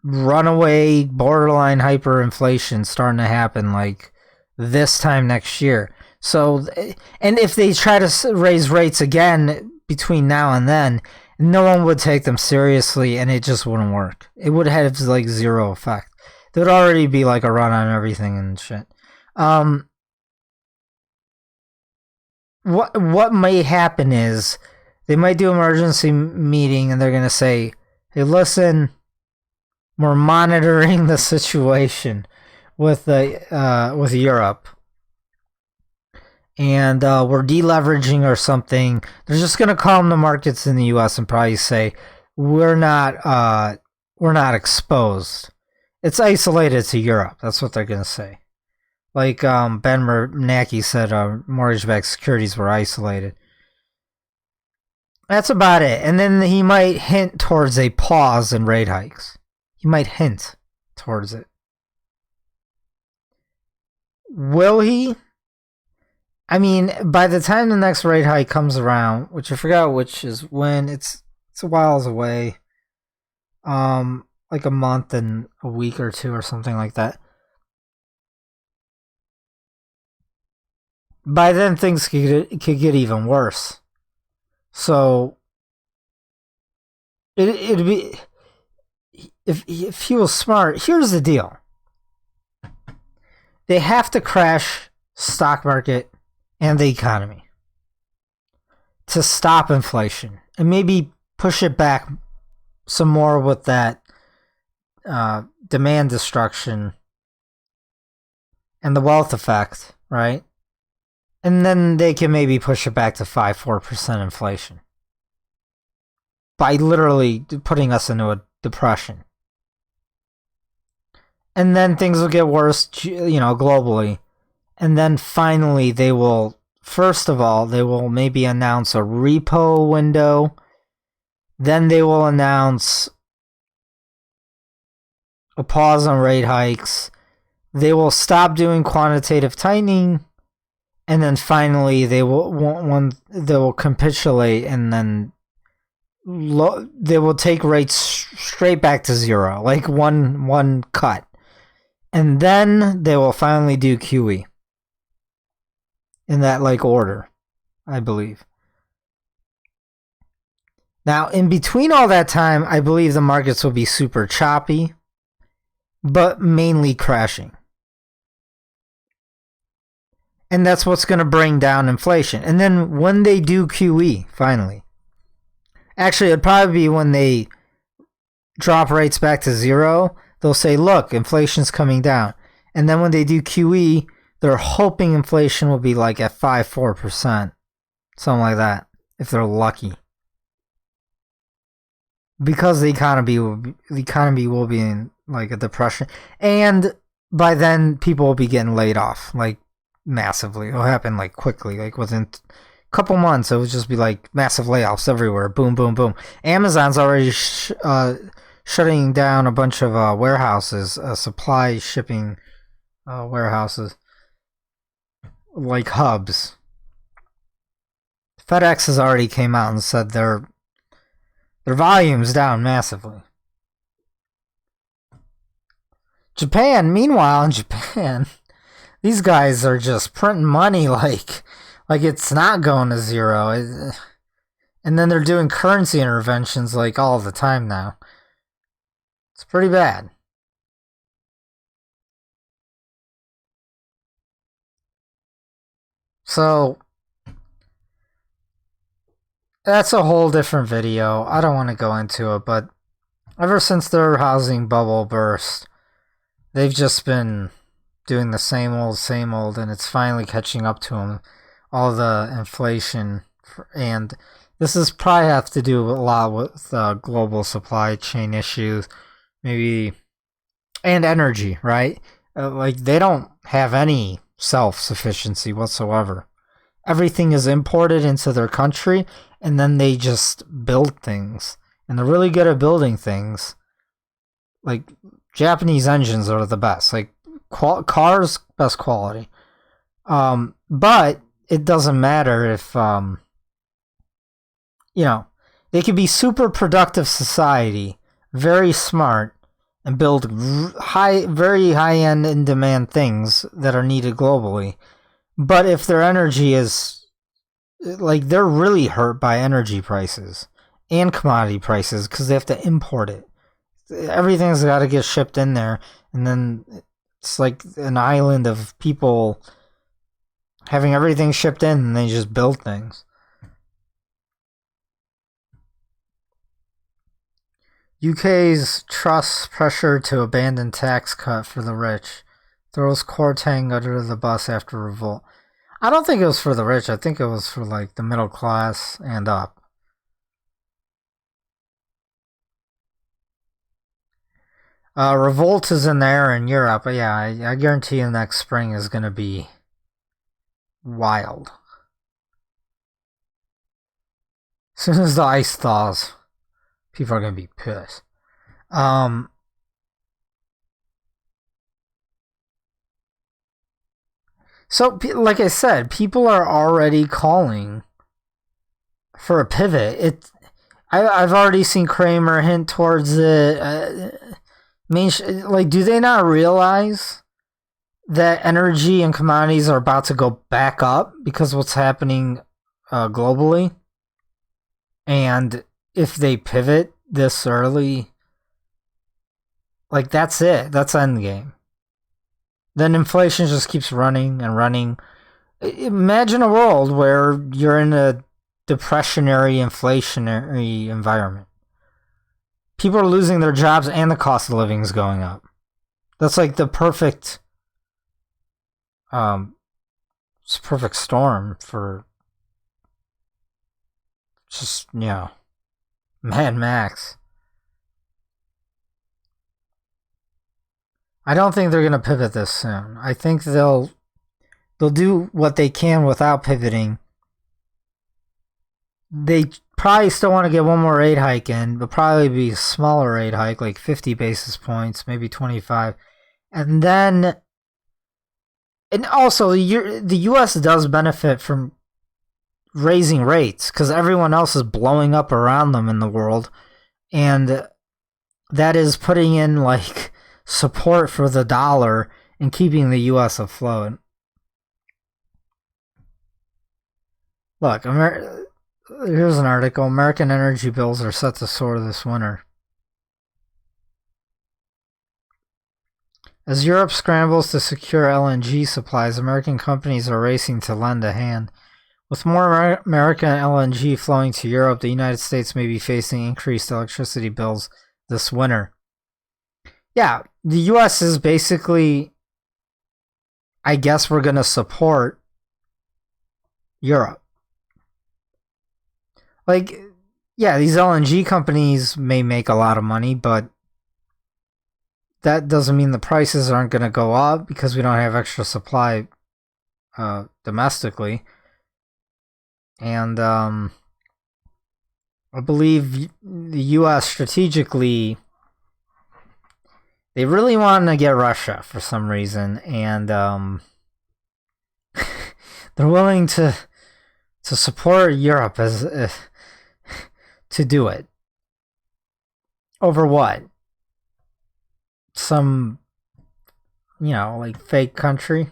runaway, borderline hyperinflation starting to happen this time next year. So, and if they try to raise rates again between now and then, no one would take them seriously, and it just wouldn't work. It would have zero effect. There would already be a run on everything and shit. What might happen is they might do an emergency meeting, and they're gonna say, "Hey, listen, we're monitoring the situation with Europe, and we're deleveraging or something." They're just gonna calm the markets in the U.S. and probably say, "We're not exposed. It's isolated to Europe." That's what they're gonna say. Ben Bernanke said, mortgage-backed securities were isolated. That's about it. And then he might hint towards a pause in rate hikes. He might hint towards it. Will he? I mean, by the time the next rate hike comes around, which I forgot which is when, it's a while away. A month and a week or two or something like that. By then, things could get even worse. So, it'd be, if he was smart, here's the deal. They have to crash stock market and the economy to stop inflation and maybe push it back some more with that demand destruction and the wealth effect, right? And then they can maybe push it back to 5-4% inflation by literally putting us into a depression. And then things will get worse, globally. And then finally they will, first of all, they will maybe announce a repo window. Then they will announce a pause on rate hikes. They will stop doing quantitative tightening. And then finally they will capitulate, and then they will take rates straight back to zero, like one cut. And then they will finally do QE. In that order, I believe. Now, in between all that time, I believe the markets will be super choppy, but mainly crashing. And that's what's going to bring down inflation. And then when they do QE, finally. Actually, it'd probably be when they drop rates back to zero. They'll say, look, inflation's coming down. And then when they do QE, they're hoping inflation will be at 5-4%. Something like that, if they're lucky. Because the economy will be in a depression. And by then, people will be getting laid off, massively. It'll happen quickly, within a couple months. It would just be massive layoffs everywhere. Boom, boom, boom. Amazon's already shutting down a bunch of warehouses, supply shipping warehouses, hubs. FedEx has already came out and said their volume's down massively. Japan, meanwhile, in Japan, these guys are just printing money like it's not going to zero. And then they're doing currency interventions all the time now. It's pretty bad. So, that's a whole different video. I don't want to go into it, but ever since their housing bubble burst, they've just been doing the same old, and it's finally catching up to them. All the inflation, and this is probably have to do a lot with global supply chain issues, maybe, and energy, right? They don't have any self-sufficiency whatsoever. Everything is imported into their country, and then they just build things. And they're really good at building things. Japanese engines are the best. Cars, best quality. But it doesn't matter if, they could be super productive society, very smart, and build very high-end in-demand things that are needed globally. But if their energy is, they're really hurt by energy prices and commodity prices because they have to import it. Everything's got to get shipped in there, and then it's like an island of people having everything shipped in, and they just build things. UK's Truss pressure to abandon tax cut for the rich throws Kwarteng under the bus after revolt. I don't think it was for the rich. I think it was for the middle class and up. Revolt is in the air in Europe, but yeah, I guarantee you next spring is going to be wild. As soon as the ice thaws, people are going to be pissed. So, like I said, people are already calling for a pivot. I've already seen Kramer hint towards it. Do they not realize that energy and commodities are about to go back up because of what's happening globally? And if they pivot this early, that's it. That's endgame. Then inflation just keeps running and running. Imagine a world where you're in a depressionary, inflationary environment. People are losing their jobs and the cost of living is going up. That's the perfect It's a perfect storm for just, Mad Max. I don't think they're going to pivot this soon. I think they'll do what they can without pivoting. They probably still want to get one more rate hike in, but probably be a smaller rate hike, like 50 basis points, maybe 25. And then, and also the U.S. does benefit from raising rates because everyone else is blowing up around them in the world. And that is putting in like support for the dollar and keeping the U.S. afloat. Look, here's an article. American energy bills are set to soar this winter. As Europe scrambles to secure LNG supplies, American companies are racing to lend a hand. With more American LNG flowing to Europe, the United States may be facing increased electricity bills this winter. Yeah, the U.S. is basically, I guess we're going to support Europe. Like, yeah, these LNG companies may make a lot of money, but that doesn't mean the prices aren't going to go up because we don't have extra supply domestically. And I believe the U.S. strategically, they really want to get Russia for some reason, and they're willing to support Europe as to do it. Over what? Some, like fake country.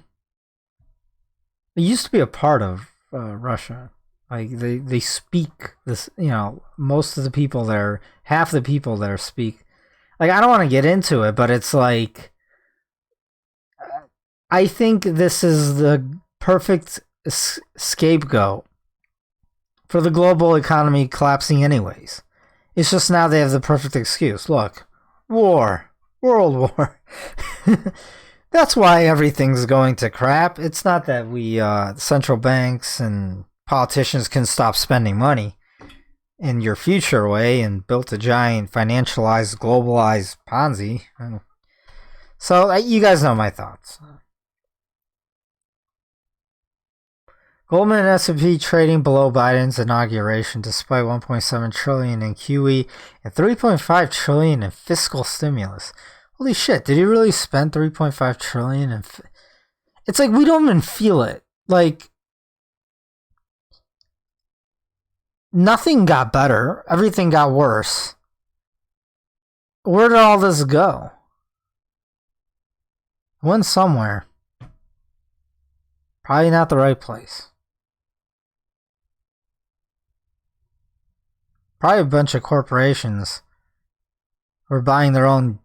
It used to be a part of Russia. Like they speak this, most of the people there, half the people there speak. Like, I don't want to get into it, but it's like, I think this is the perfect scapegoat for the global economy collapsing anyways. It's just now they have the perfect excuse. Look, war, world war. That's why everything's going to crap. It's not that we, central banks and politicians can stop spending money in your future way and built a giant financialized, globalized Ponzi. So you guys know my thoughts. Goldman and S&P trading below Biden's inauguration despite $1.7 trillion in QE and $3.5 trillion in fiscal stimulus. Holy shit, did he really spend $3.5 trillion in it's like we don't even feel it. Like, nothing got better. Everything got worse. Where did all this go? It went somewhere. Probably not the right place. Probably a bunch of corporations were buying their own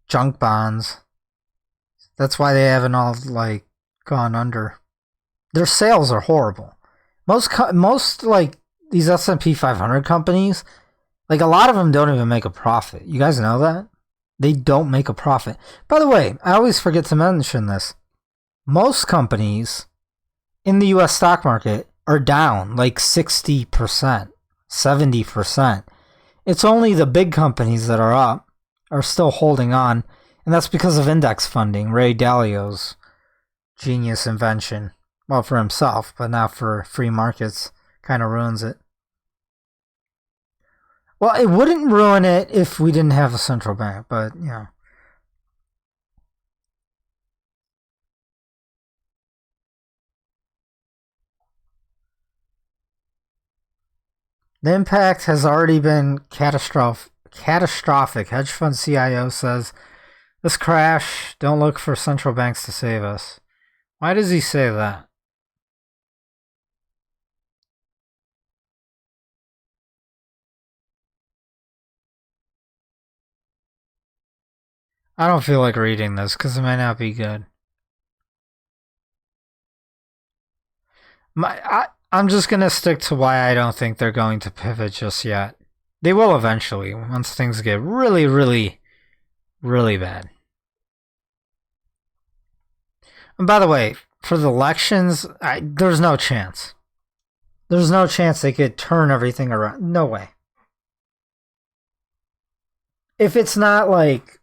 junk bonds. That's why they haven't all, like, gone under. Their sales are horrible. Most like, these S&P 500 companies, like, a lot of them don't even make a profit. You guys know that? They don't make a profit. By the way, I always forget to mention this. Most companies in the U.S. stock market are down like 60%, 70%. It's only the big companies that are up, are still holding on, and that's because of index funding, Ray Dalio's genius invention. Well, for himself, but not for free markets. Kind of ruins it. Well, it wouldn't ruin it if we didn't have a central bank, but, The impact has already been catastrophic. Hedge fund CIO says, this crash, don't look for central banks to save us. Why does he say that? I don't feel like reading this because it might not be good. I'm just going to stick to why I don't think they're going to pivot just yet. They will eventually, once things get really, really, really bad. And by the way, for the elections, there's no chance. There's no chance they could turn everything around. No way. If it's not like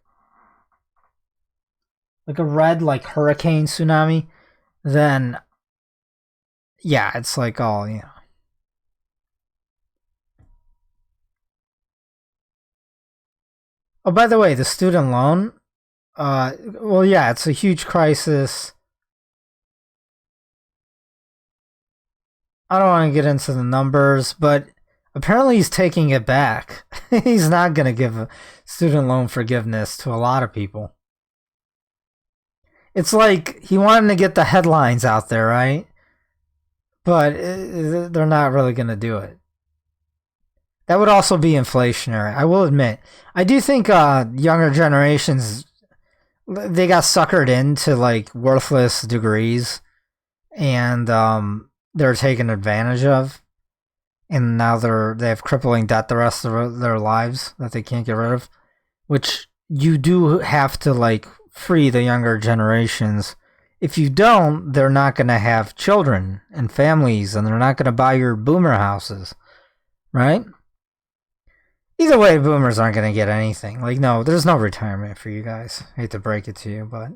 a red like hurricane tsunami, then yeah, it's like all, you know. Oh, by the way, the student loan, well, yeah, it's a huge crisis. I don't want to get into the numbers, but apparently he's taking it back. He's not going to give a student loan forgiveness to a lot of people. It's like he wanted to get the headlines out there, right? But they're not really going to do it. That would also be inflationary, I will admit. I do think younger generations, they got suckered into like worthless degrees, and they're taken advantage of, and now they have crippling debt the rest of their lives that they can't get rid of, which you do have to like free the younger generations. If you don't, they're not going to have children and families, and they're not going to buy your boomer houses, right? Either way, boomers aren't going to get anything. Like, no, there's no retirement for you guys. I hate to break it to you, but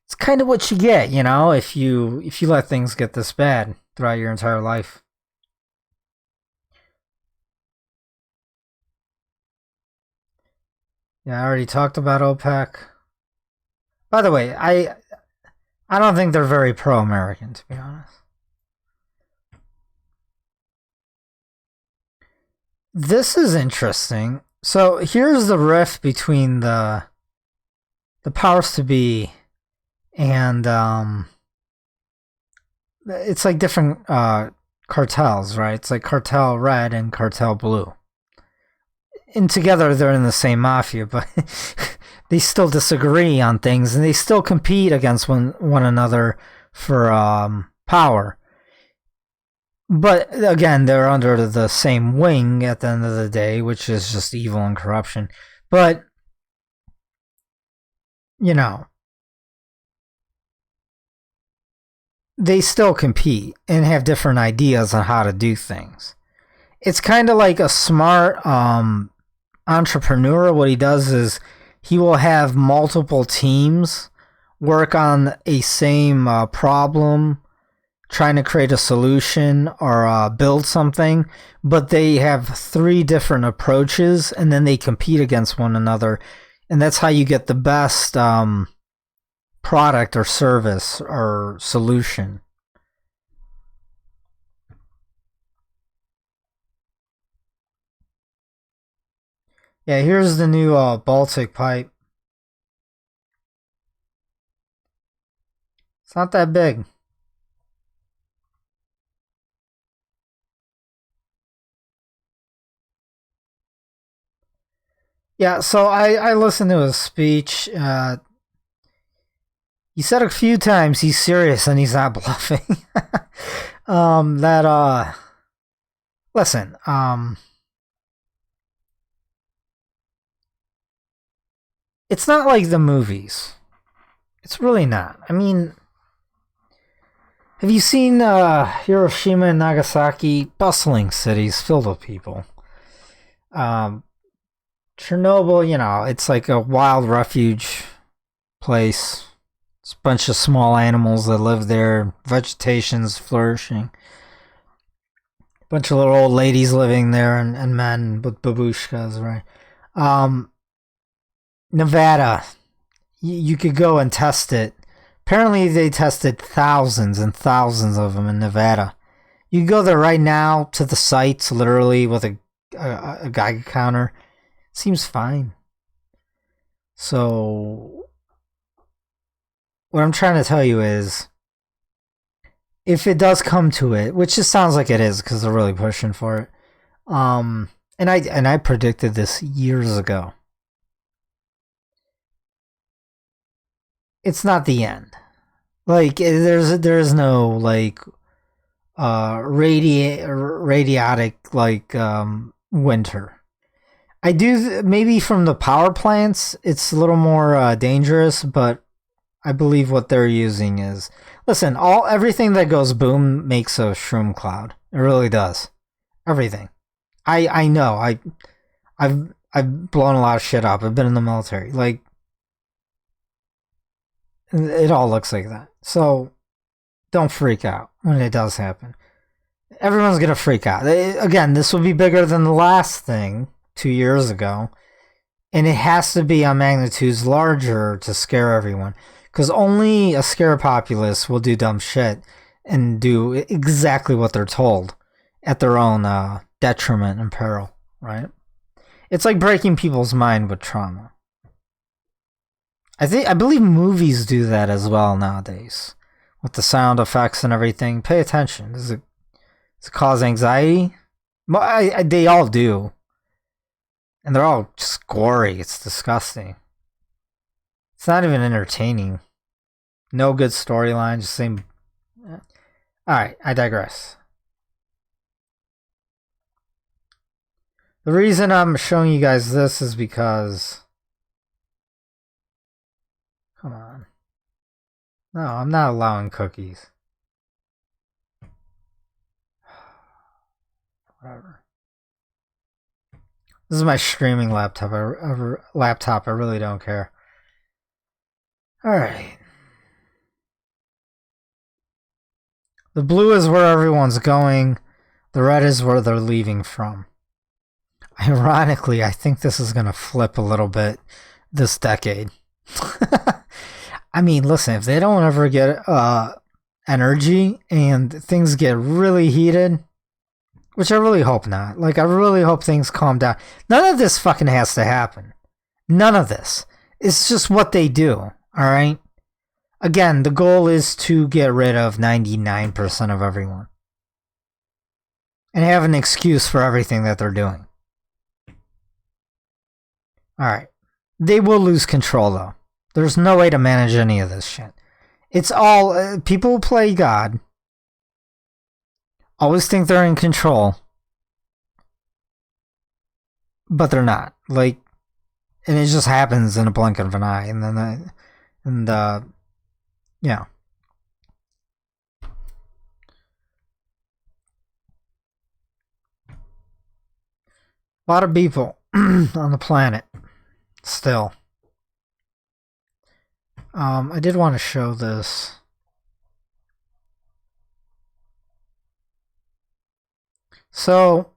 it's kind of what you get, you know, if you let things get this bad throughout your entire life. Yeah, I already talked about OPEC. By the way, I don't think they're very pro-American, to be honest. This is interesting. So here's the rift between the powers to be, and it's like different cartels, right? It's like cartel red and cartel blue. And together they're in the same mafia, but they still disagree on things, and they still compete against one another for power. But again, they're under the same wing at the end of the day, which is just evil and corruption. But, you know, they still compete and have different ideas on how to do things. It's kind of like a smart entrepreneur. What he does is he will have multiple teams work on a same problem, trying to create a solution or build something, but they have 3 different approaches, and then they compete against one another, and that's how you get the best product or service or solution. Yeah, here's the new Baltic pipe. It's not that big. Yeah, so I listened to his speech. He said a few times he's serious and he's not bluffing. Listen, it's not like the movies. It's really not. I mean, have you seen Hiroshima and Nagasaki? Bustling cities filled with people. Chernobyl, you know, it's like a wild refuge place. It's a bunch of small animals that live there. Vegetation's flourishing. A bunch of little old ladies living there, and men with babushkas, right? Nevada, you could go and test it. Apparently, they tested thousands and thousands of them in Nevada. You can go there right now to the sites, literally with a Geiger counter. Seems fine. So, what I'm trying to tell you is, if it does come to it, which just sounds like it is because they're really pushing for it, and I predicted this years ago. It's not the end. Like there's no like radiatic like winter. I do maybe from the power plants it's a little more dangerous, but I believe what they're using is Listen, everything that goes boom makes a shroom cloud. It really does. Everything. I know. I've blown a lot of shit up. I've been in the military. Like, it all looks like that. So don't freak out when it does happen. Everyone's gonna freak out. Again, this will be bigger than the last thing 2 years ago, and it has to be on magnitudes larger to scare everyone. Because only a scared populace will do dumb shit and do exactly what they're told at their own detriment and peril, right? It's like breaking people's mind with trauma. I believe movies do that as well nowadays, with the sound effects and everything. Pay attention. Does it cause anxiety? They all do, and they're all just gory. It's disgusting. It's not even entertaining. No good storyline, just same. Alright, I digress. The reason I'm showing you guys this is because... Come on. No, I'm not allowing cookies. Whatever. This is my streaming laptop. I really don't care. Alright. The blue is where everyone's going. The red is where they're leaving from. Ironically, I think this is going to flip a little bit this decade. I mean, listen, if they don't ever get energy and things get really heated, which I really hope not. Like, I really hope things calm down. None of this fucking has to happen. None of this. It's just what they do, alright? Again, the goal is to get rid of 99% of everyone. And have an excuse for everything that they're doing. Alright. They will lose control, though. There's no way to manage any of this shit. It's all... people who play God always think they're in control. But they're not. Like... And it just happens in a blink of an eye. And then... yeah. A lot of people on the planet still. I did want to show this. So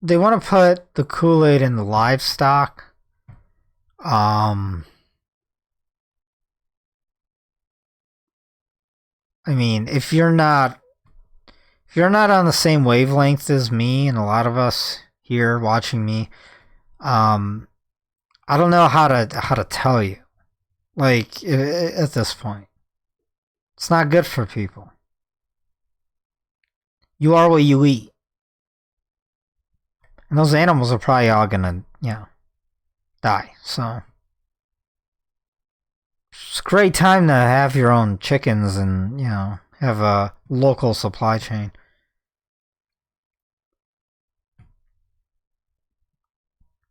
they want to put the Kool-Aid in the livestock. I mean, if you're not on the same wavelength as me and a lot of us here watching me, I don't know how to tell you. Like, at this point, it's not good for people. You are what you eat, and those animals are probably all gonna, die. So it's a great time to have your own chickens and, have a local supply chain.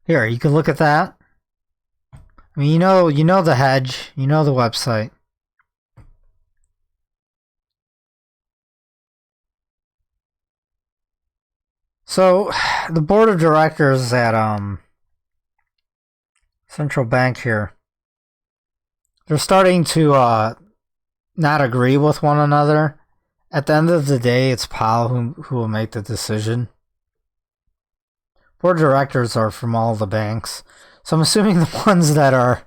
Here, you can look at that. I mean, you know the hedge, you know the website. So, the board of directors at Central Bank here, they're starting to not agree with one another. At the end of the day, it's Powell who will make the decision. Board of directors are from all the banks. So I'm assuming the ones that are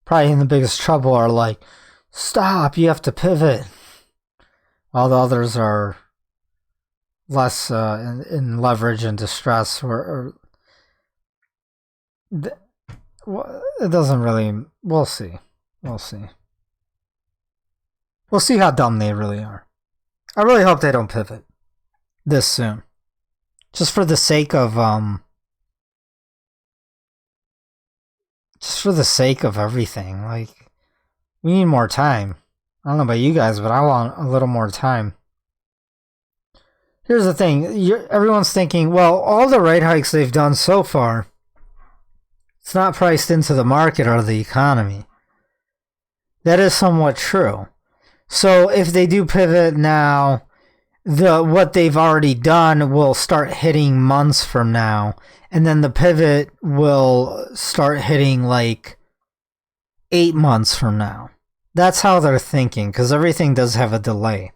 probably in the biggest trouble are like, stop, you have to pivot. While the others are less in leverage and distress. It doesn't really... We'll see. We'll see. We'll see how dumb they really are. I really hope they don't pivot this soon. Just for the sake of... just for the sake of everything. Like, we need more time. I don't know about you guys, but I want a little more time. Here's the thing. Everyone's thinking, well, all the rate hikes they've done so far, it's not priced into the market or the economy. That is somewhat true. So if they do pivot now, what they've already done will start hitting months from now, and then the pivot will start hitting like 8 months from now. That's how they're thinking, because everything does have a delay.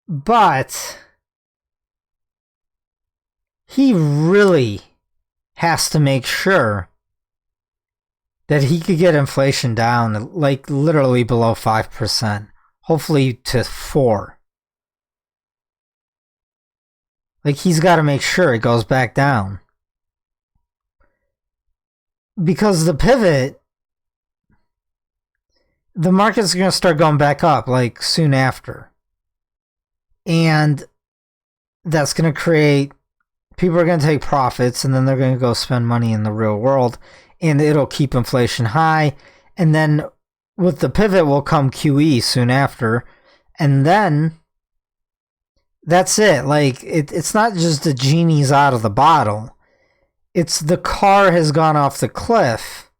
But he really has to make sure that he could get inflation down, like literally below 5%, hopefully to 4%. Like, he's got to make sure it goes back down. Because the pivot, the market's going to start going back up, like, soon after. And that's going to create, people are going to take profits, and then they're going to go spend money in the real world, and it'll keep inflation high. And then with the pivot will come QE soon after. And then that's it. Like, it's not just the genie's out of the bottle. It's the car has gone off the cliff,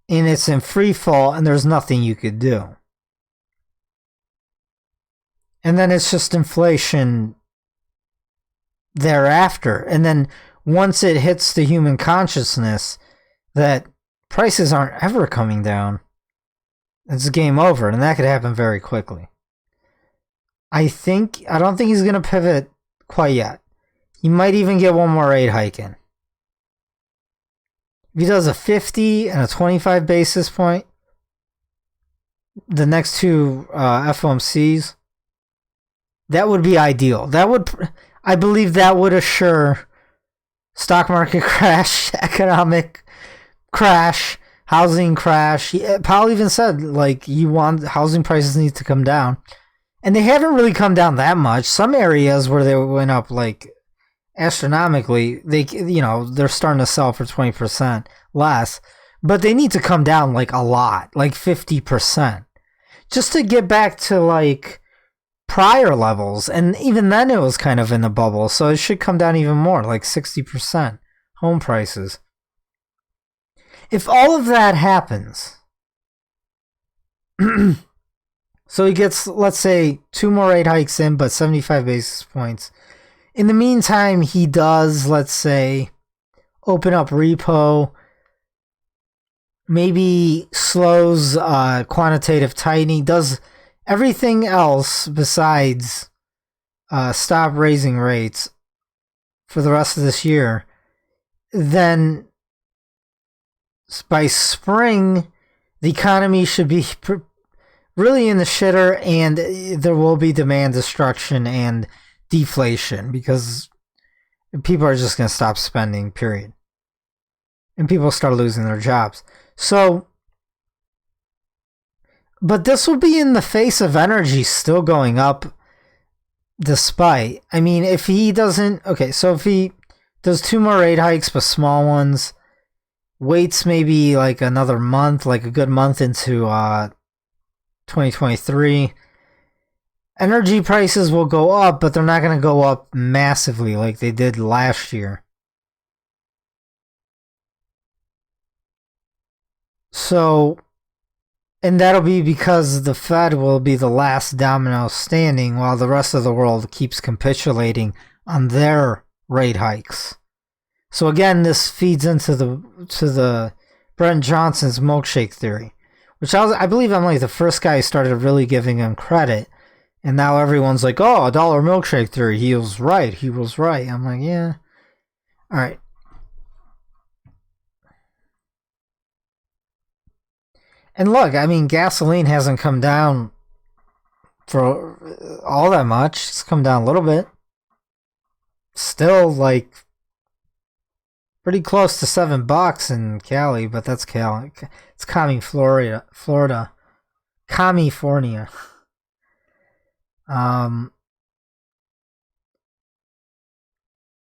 and it's in free fall, and there's nothing you could do. And then it's just inflation thereafter. And then once it hits the human consciousness that prices aren't ever coming down, it's game over, and that could happen very quickly. I don't think he's going to pivot quite yet. He might even get one more rate hike in. If he does a 50 and a 25 basis point, the next two FOMCs, that would be ideal. I believe that would assure stock market crash, economic crash, housing crash. Powell even said, like, housing prices need to come down. And they haven't really come down that much. Some areas where they went up like astronomically, they're starting to sell for 20% less, but they need to come down like a lot, like 50%, just to get back to like prior levels. And even then it was kind of in the bubble, so it should come down even more, like 60% home prices. If all of that happens, so he gets, let's say, 2 more rate hikes in, but 75 basis points. In the meantime, he does, let's say, open up repo, maybe slows quantitative tightening, does everything else besides stop raising rates for the rest of this year. Then by spring, the economy should be really in the shitter, and there will be demand destruction and deflation because people are just going to stop spending, period. And people start losing their jobs. So, but this will be in the face of energy still going up despite. I mean, if he doesn't, okay, so if he does 2 more rate hikes, but small ones, waits maybe like another month, like a good month into 2023, energy prices will go up, but they're not going to go up massively like they did last year. So, and that'll be because the Fed will be the last domino standing while the rest of the world keeps capitulating on their rate hikes. So again, this feeds into the Brent Johnson's milkshake theory, which I believe I'm like the first guy who started really giving him credit. And now everyone's like, oh, $1 milkshake theory. He was right. I'm like, yeah. All right. And look, I mean, gasoline hasn't come down for all that much. It's come down a little bit. Still, like, pretty close to $7 in Cali, but that's Cali. It's Florida. California.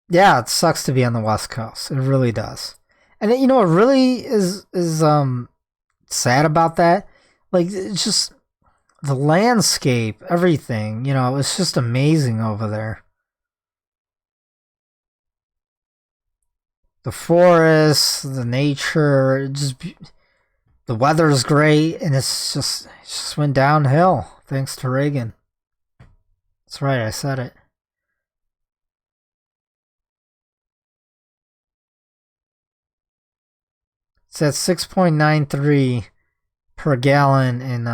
Yeah, it sucks to be on the West Coast. It really does. And you know what really is sad about that? Like, it's just the landscape, everything, it's just amazing over there. The forests, the nature, just the weather's great, and it just went downhill thanks to Reagan. That's right, I said it. It's at 6.93 per gallon in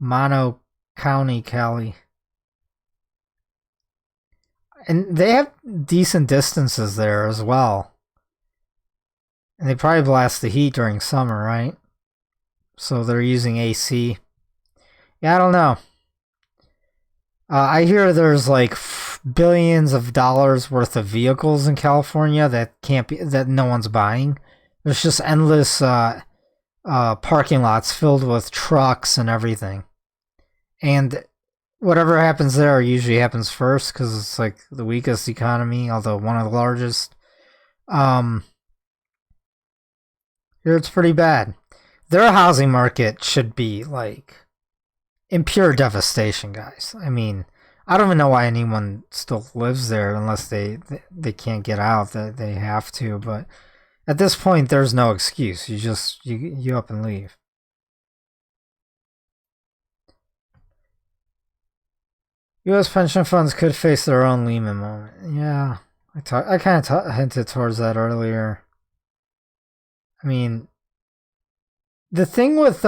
Mono County, Cali. And they have decent distances there as well. And they probably blast the heat during summer, right? So they're using AC. Yeah, I don't know. I hear there's like billions of dollars worth of vehicles in California that no one's buying. There's just endless parking lots filled with trucks and everything. And whatever happens there usually happens first because it's like the weakest economy, although one of the largest. Here it's pretty bad. Their housing market should be like in pure devastation, guys. I mean, I don't even know why anyone still lives there unless they can't get out. That they have to, but at this point, there's no excuse. You up and leave. U.S. pension funds could face their own Lehman moment. Yeah, I kind of hinted towards that earlier. I mean, the thing with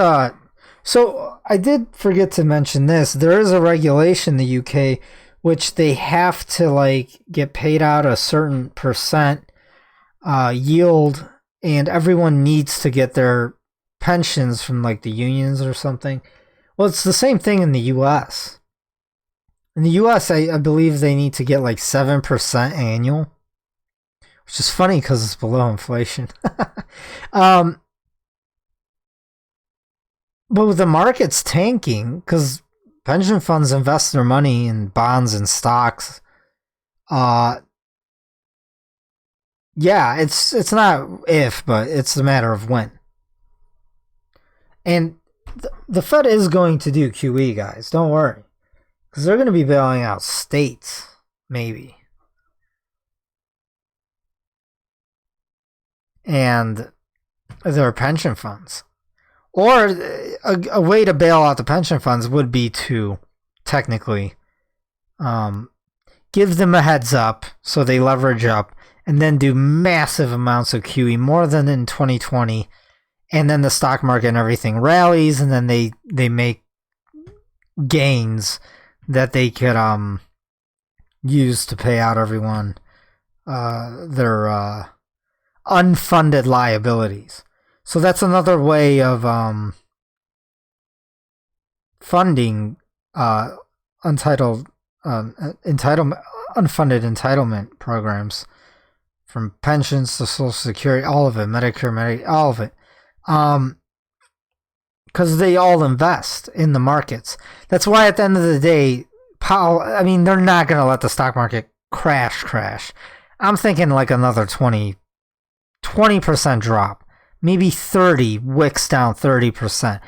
so I did forget to mention this. There is a regulation in the UK which they have to like get paid out a certain percent yield, and everyone needs to get their pensions from like the unions or something. Well, it's the same thing in the US. In the US, I believe they need to get like 7% annual, which is funny because it's below inflation. But with the markets tanking, because pension funds invest their money in bonds and stocks, yeah, it's not if, but it's a matter of when. And the Fed is going to do QE, guys. Don't worry. Because they're going to be bailing out states, maybe. And their pension funds. Or a way to bail out the pension funds would be to technically give them a heads up so they leverage up and then do massive amounts of QE, more than in 2020. And then the stock market and everything rallies, and then they make gains that they could use to pay out everyone their unfunded liabilities. So that's another way of funding unfunded entitlement programs, from pensions to Social Security, all of it, Medicare, all of it. Because they all invest in the markets. That's why at the end of the day, they're not going to let the stock market crash. I'm thinking like another 20% drop. Maybe 30, wicks down 30%.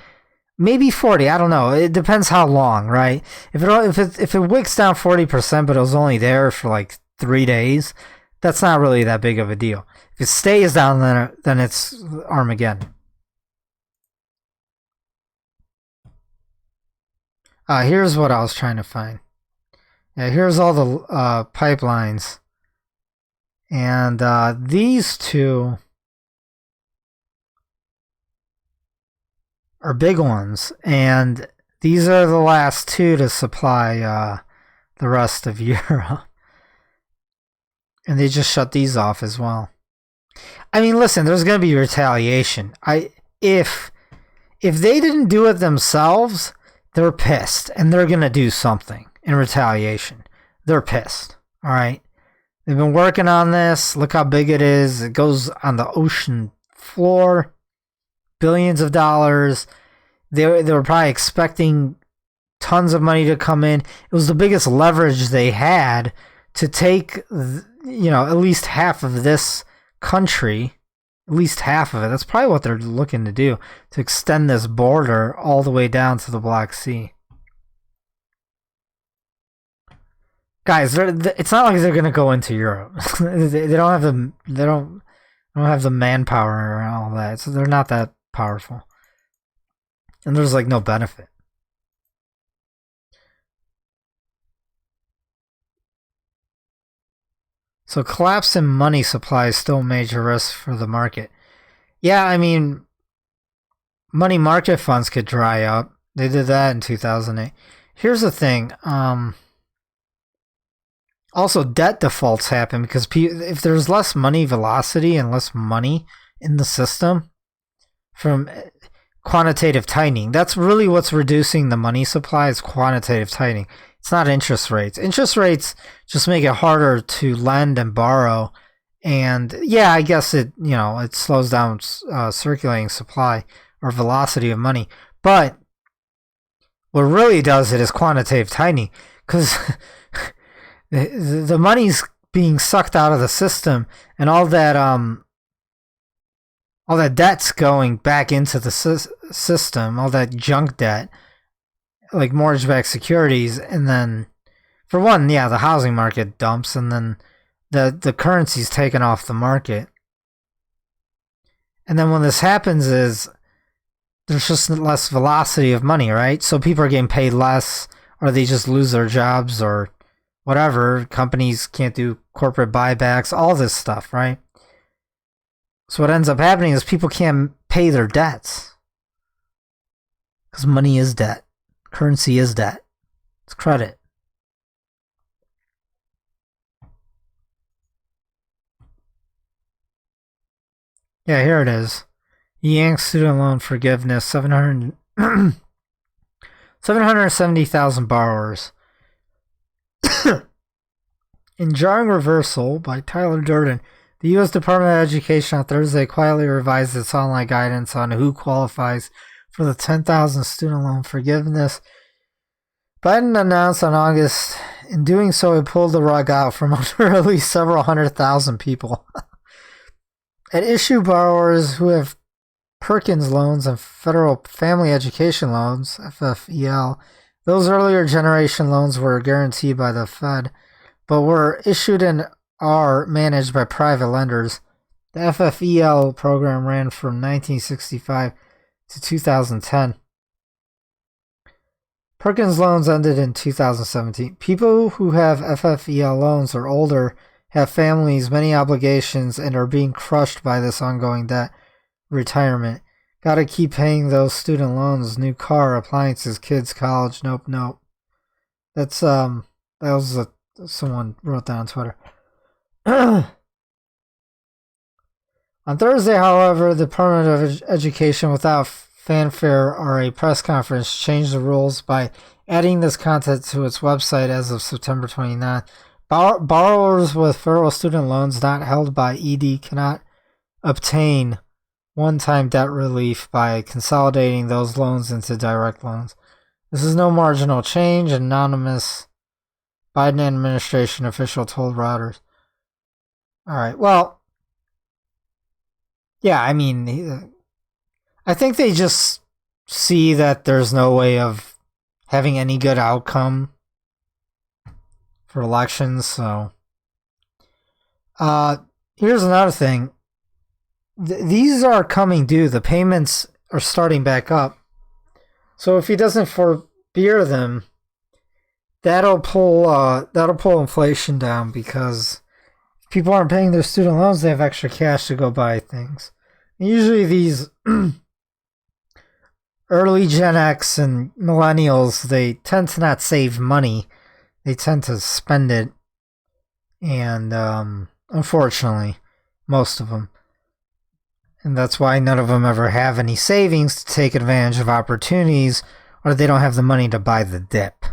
Maybe 40, I don't know. It depends how long, right? If it wicks down 40%, but it was only there for like 3 days, that's not really that big of a deal. If it stays down, then it's Armageddon. Here's what I was trying to find. Yeah, here's all the pipelines. And these two are big ones. And these are the last two to supply the rest of Europe. And they just shut these off as well. I mean, listen, there's going to be retaliation. If they didn't do it themselves, they're pissed, and they're going to do something in retaliation. They're pissed, all right? They've been working on this. Look how big it is. It goes on the ocean floor. Billions of dollars. They were probably expecting tons of money to come in. It was the biggest leverage they had to take, at least half of this country. At least half of it. That's probably what they're looking to do, to extend this border all the way down to the Black Sea. Guys, it's not like they're going to go into Europe. they don't have the manpower and all that. So they're not that powerful. And there's like no benefit. So collapse in money supply is still a major risk for the market. Yeah, I mean, money market funds could dry up. They did that in 2008. Here's the thing. Also, debt defaults happen because if there's less money velocity and less money in the system from quantitative tightening, that's really what's reducing the money supply is quantitative tightening. It's not interest rates. Interest rates just make it harder to lend and borrow. And yeah, I guess it slows down circulating supply or velocity of money. But what really does it is quantitative tightening, because the money's being sucked out of the system, and all that debt's going back into the system, all that junk debt, like mortgage-backed securities, and then, for one, yeah, the housing market dumps, and then the currency's taken off the market. And then when this happens is there's just less velocity of money, right? So people are getting paid less, or they just lose their jobs, or whatever. Companies can't do corporate buybacks, all this stuff, right? So what ends up happening is people can't pay their debts. Because money is debt. Currency is debt. It's credit. Yeah, here it is. Yank student loan forgiveness, 770,000 borrowers. In jarring reversal by Tyler Durden, the U.S. Department of Education on Thursday quietly revised its online guidance on who qualifies for the 10,000 student loan forgiveness. Biden announced on August, in doing so, it pulled the rug out from under at least several 100,000 people. At issue, borrowers who have Perkins loans and Federal Family Education Loans, FFEL, those earlier generation loans were guaranteed by the Fed, but were issued and are managed by private lenders. The FFEL program ran from 1965 to 2010. Perkins loans ended in 2017. People who have FFEL loans or older have families, many obligations, and are being crushed by this ongoing debt. Retirement. Gotta keep paying those student loans, new car, appliances, kids, college. Nope. That's, that was someone wrote that on Twitter. On Thursday, however, the Department of Education, without fanfare or a press conference, changed the rules by adding this content to its website as of September 29th. Borrowers with federal student loans not held by ED cannot obtain one-time debt relief by consolidating those loans into direct loans. This is no marginal change, an anonymous Biden administration official told Reuters. All right, well, yeah, I mean, I think they just see that there's no way of having any good outcome for elections, so here's another thing. These are coming due. The payments are starting back up. So if he doesn't forbear them, that'll pull inflation down, because if people aren't paying their student loans, they have extra cash to go buy things. And usually these early Gen X and millennials, they tend to not save money. They tend to spend it, and unfortunately, most of them. And that's why none of them ever have any savings to take advantage of opportunities, or they don't have the money to buy the dip.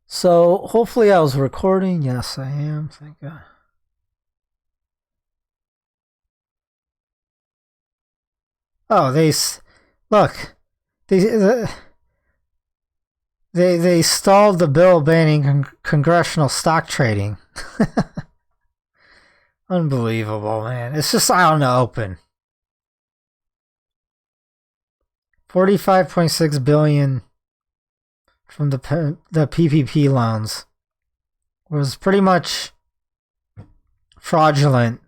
So, hopefully I was recording. Yes, I am. Thank God. Oh, they stalled the bill banning congressional stock trading. Unbelievable, man. It's just out in the open. $45.6 billion from the PPP loans. was pretty much fraudulent.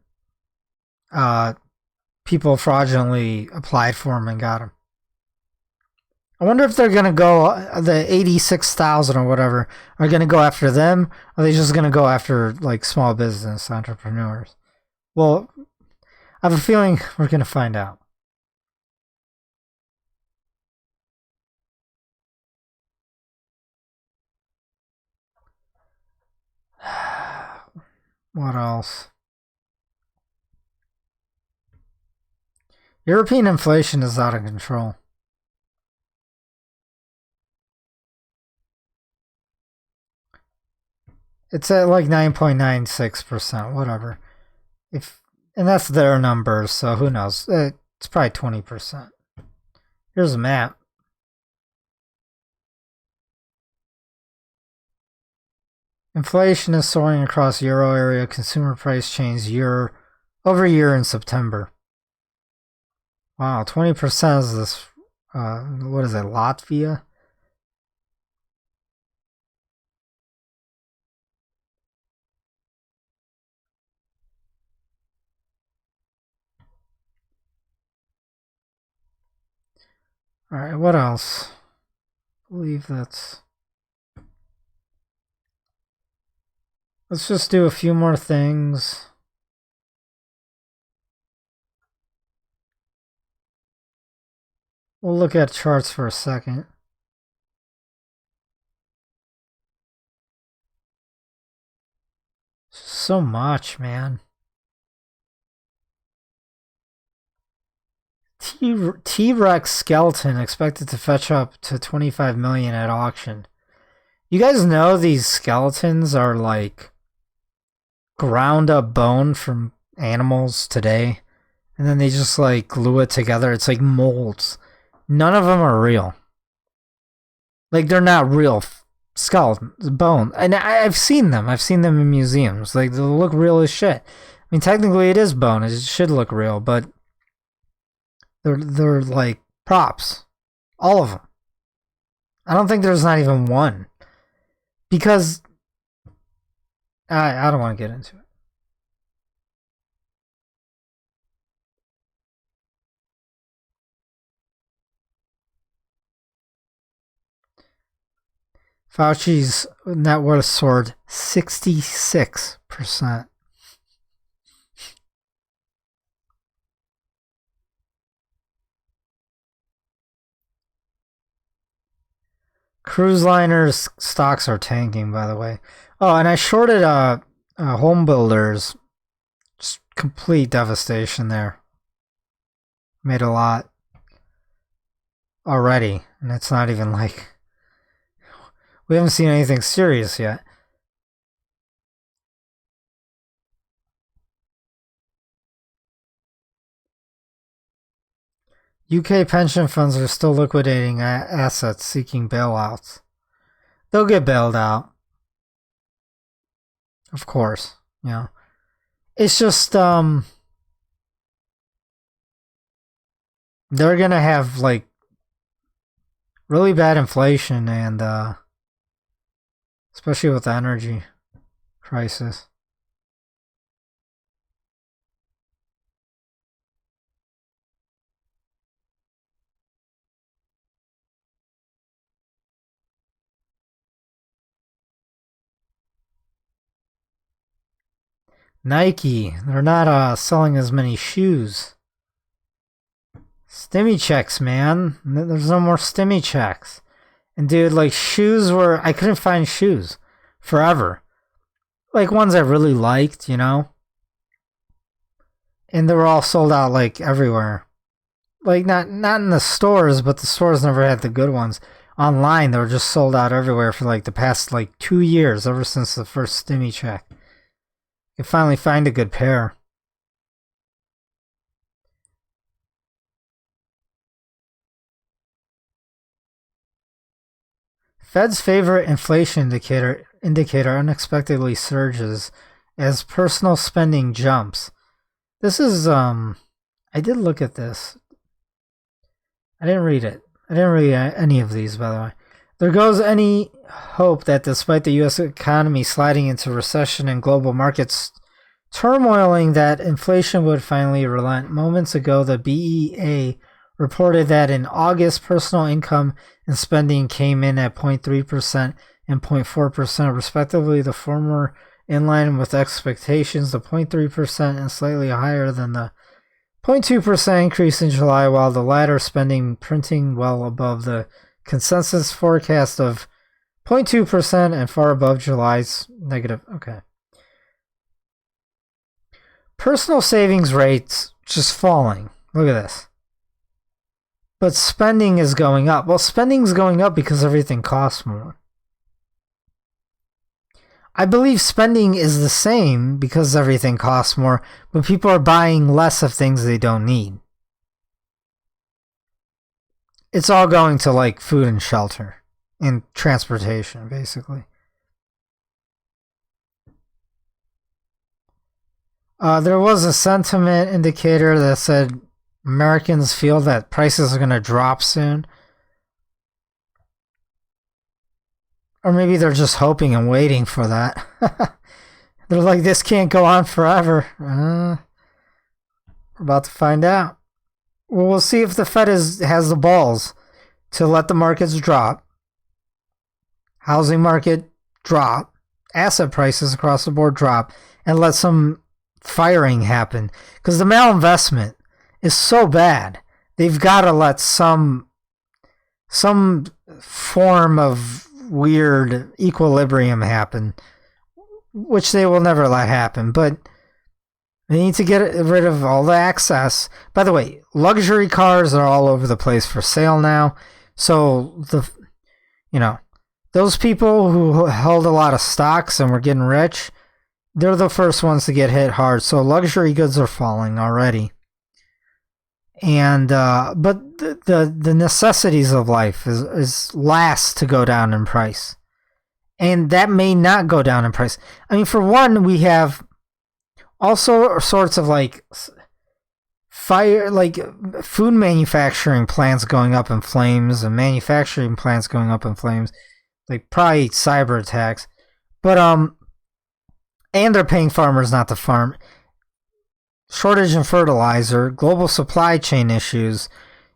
People fraudulently applied for them and got them. I wonder if they're going to go, the 86,000 or whatever, are going to go after them, or are they just going to go after, like, small business entrepreneurs? Well, I have a feeling we're going to find out. What else? European inflation is out of control. It's at like 9.96%, whatever. And that's their numbers, so who knows? It's probably 20%. Here's a map. Inflation is soaring across Euro area. Consumer price change year over year in September. Wow, 20% is this, what is it, Latvia? Alright, what else? I believe that's... Let's just do a few more things. We'll look at charts for a second. So much, man. T-Rex skeleton expected to fetch up to 25 million at auction. You guys know these skeletons are like ground up bone from animals today, and then they just like glue it together. It's like molds. None of them are real. Like, they're not real skeletons, bone. And I've seen them. I've seen them in museums. Like, they look real as shit. I mean, technically it is bone. It should look real, but they're like props. All of them. I don't think there's not even one. Because I don't want to get into it. Fauci's net worth soared 66%. Cruise liners stocks are tanking, by the way. Oh, and I shorted home builders. Just complete devastation there. Made a lot already, and it's not even like... We haven't seen anything serious yet. UK pension funds are still liquidating assets seeking bailouts. They'll get bailed out. Of course, you know. It's just, they're gonna have, like, really bad inflation and, especially with the energy crisis. Nike, they're not selling as many shoes. Stimmy checks, man. There's no more stimmy checks. And dude, like, shoes were... I couldn't find shoes forever. Like, ones I really liked, you know? And they were all sold out, like, everywhere. Like, not in the stores, but the stores never had the good ones. Online, they were just sold out everywhere for, like, the past, like, 2 years, ever since the first stimmy check. You finally find a good pair. Fed's favorite inflation indicator unexpectedly surges as personal spending jumps. This is, I did look at this. I didn't read it. I didn't read any of these, by the way. There goes any hope that despite the U.S. economy sliding into recession and global markets turmoiling, that inflation would finally relent. Moments ago, the BEA reported that in August, personal income and spending came in at 0.3% and 0.4% respectively, the former in line with expectations, the 0.3% and slightly higher than the 0.2% increase in July, while the latter spending printing well above the consensus forecast of 0.2% and far above July's negative. Okay. Personal savings rates just falling. Look at this. But spending is going up. Well, spending is going up because everything costs more. I believe spending is the same because everything costs more, but people are buying less of things they don't need. It's all going to like food and shelter and transportation, basically. There was a sentiment indicator that said Americans feel that prices are going to drop soon. Or maybe they're just hoping and waiting for that. They're like, this can't go on forever. We're about to find out. Well, we'll see if the Fed has the balls to let the markets drop. Housing market drop. Asset prices across the board drop. And let some firing happen. Because the malinvestment is so bad. They've got to let some form of weird equilibrium happen, which they will never let happen, but they need to get rid of all the excess. By the way, luxury cars are all over the place for sale now, so those people who held a lot of stocks and were getting rich, they're the first ones to get hit hard. So luxury goods are falling already. And but the necessities of life is last to go down in price, and that may not go down in price. I mean, for one, we have also sorts of like food manufacturing plants going up in flames, and manufacturing plants going up in flames, like probably cyber attacks. But and they're paying farmers not to farm. Shortage in fertilizer, global supply chain issues,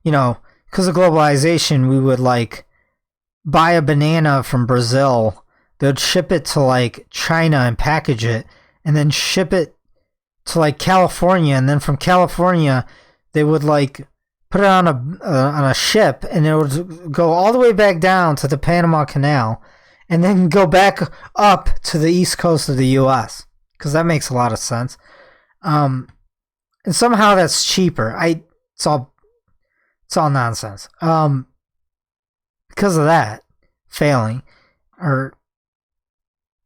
because of globalization, we would like buy a banana from Brazil, they'd ship it to like China and package it, and then ship it to like California, and then from California, they would like put it on a ship, and it would go all the way back down to the Panama Canal, and then go back up to the east coast of the U.S., because that makes a lot of sense. And somehow that's cheaper. It's all nonsense. Because of that failing, and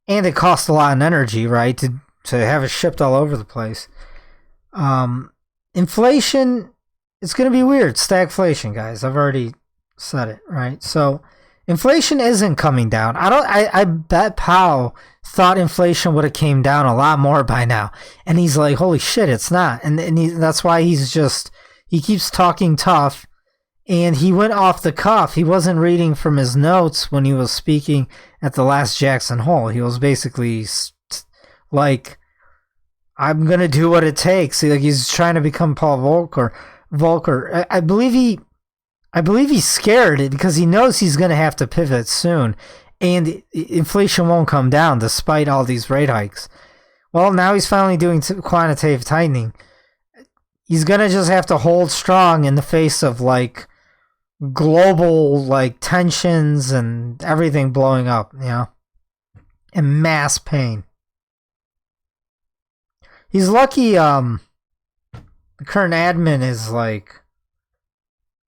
it costs a lot of energy, right, to have it shipped all over the place. Inflation, it's going to be weird. Stagflation, guys. I've already said it, right? So inflation isn't coming down. I bet Powell thought inflation would have came down a lot more by now, and he's like, holy shit, it's not. And that's why he keeps talking tough, and he went off the cuff. He wasn't reading from his notes when he was speaking at the last Jackson Hole. He was basically like, I'm gonna do what it takes. Like, he's trying to become Paul Volcker. I believe he's scared because he knows he's going to have to pivot soon, and inflation won't come down despite all these rate hikes. Well, now he's finally doing quantitative tightening. He's going to just have to hold strong in the face of like global like tensions and everything blowing up, and mass pain. He's lucky the current admin is like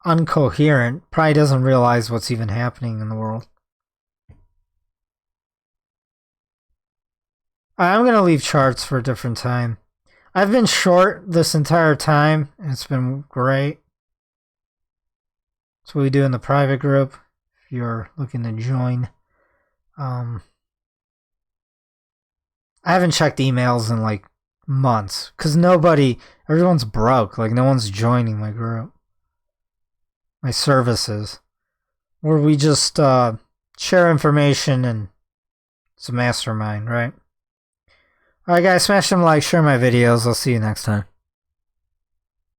uncoherent, probably doesn't realize what's even happening in the world. I'm going to leave charts for a different time. I've been short this entire time, and it's been great. That's what we do in the private group, if you're looking to join. I haven't checked emails in like months, because everyone's broke, like no one's joining my group. My services, where we just share information, and it's a mastermind, right? Alright guys, smash them like, share my videos. I'll see you next time.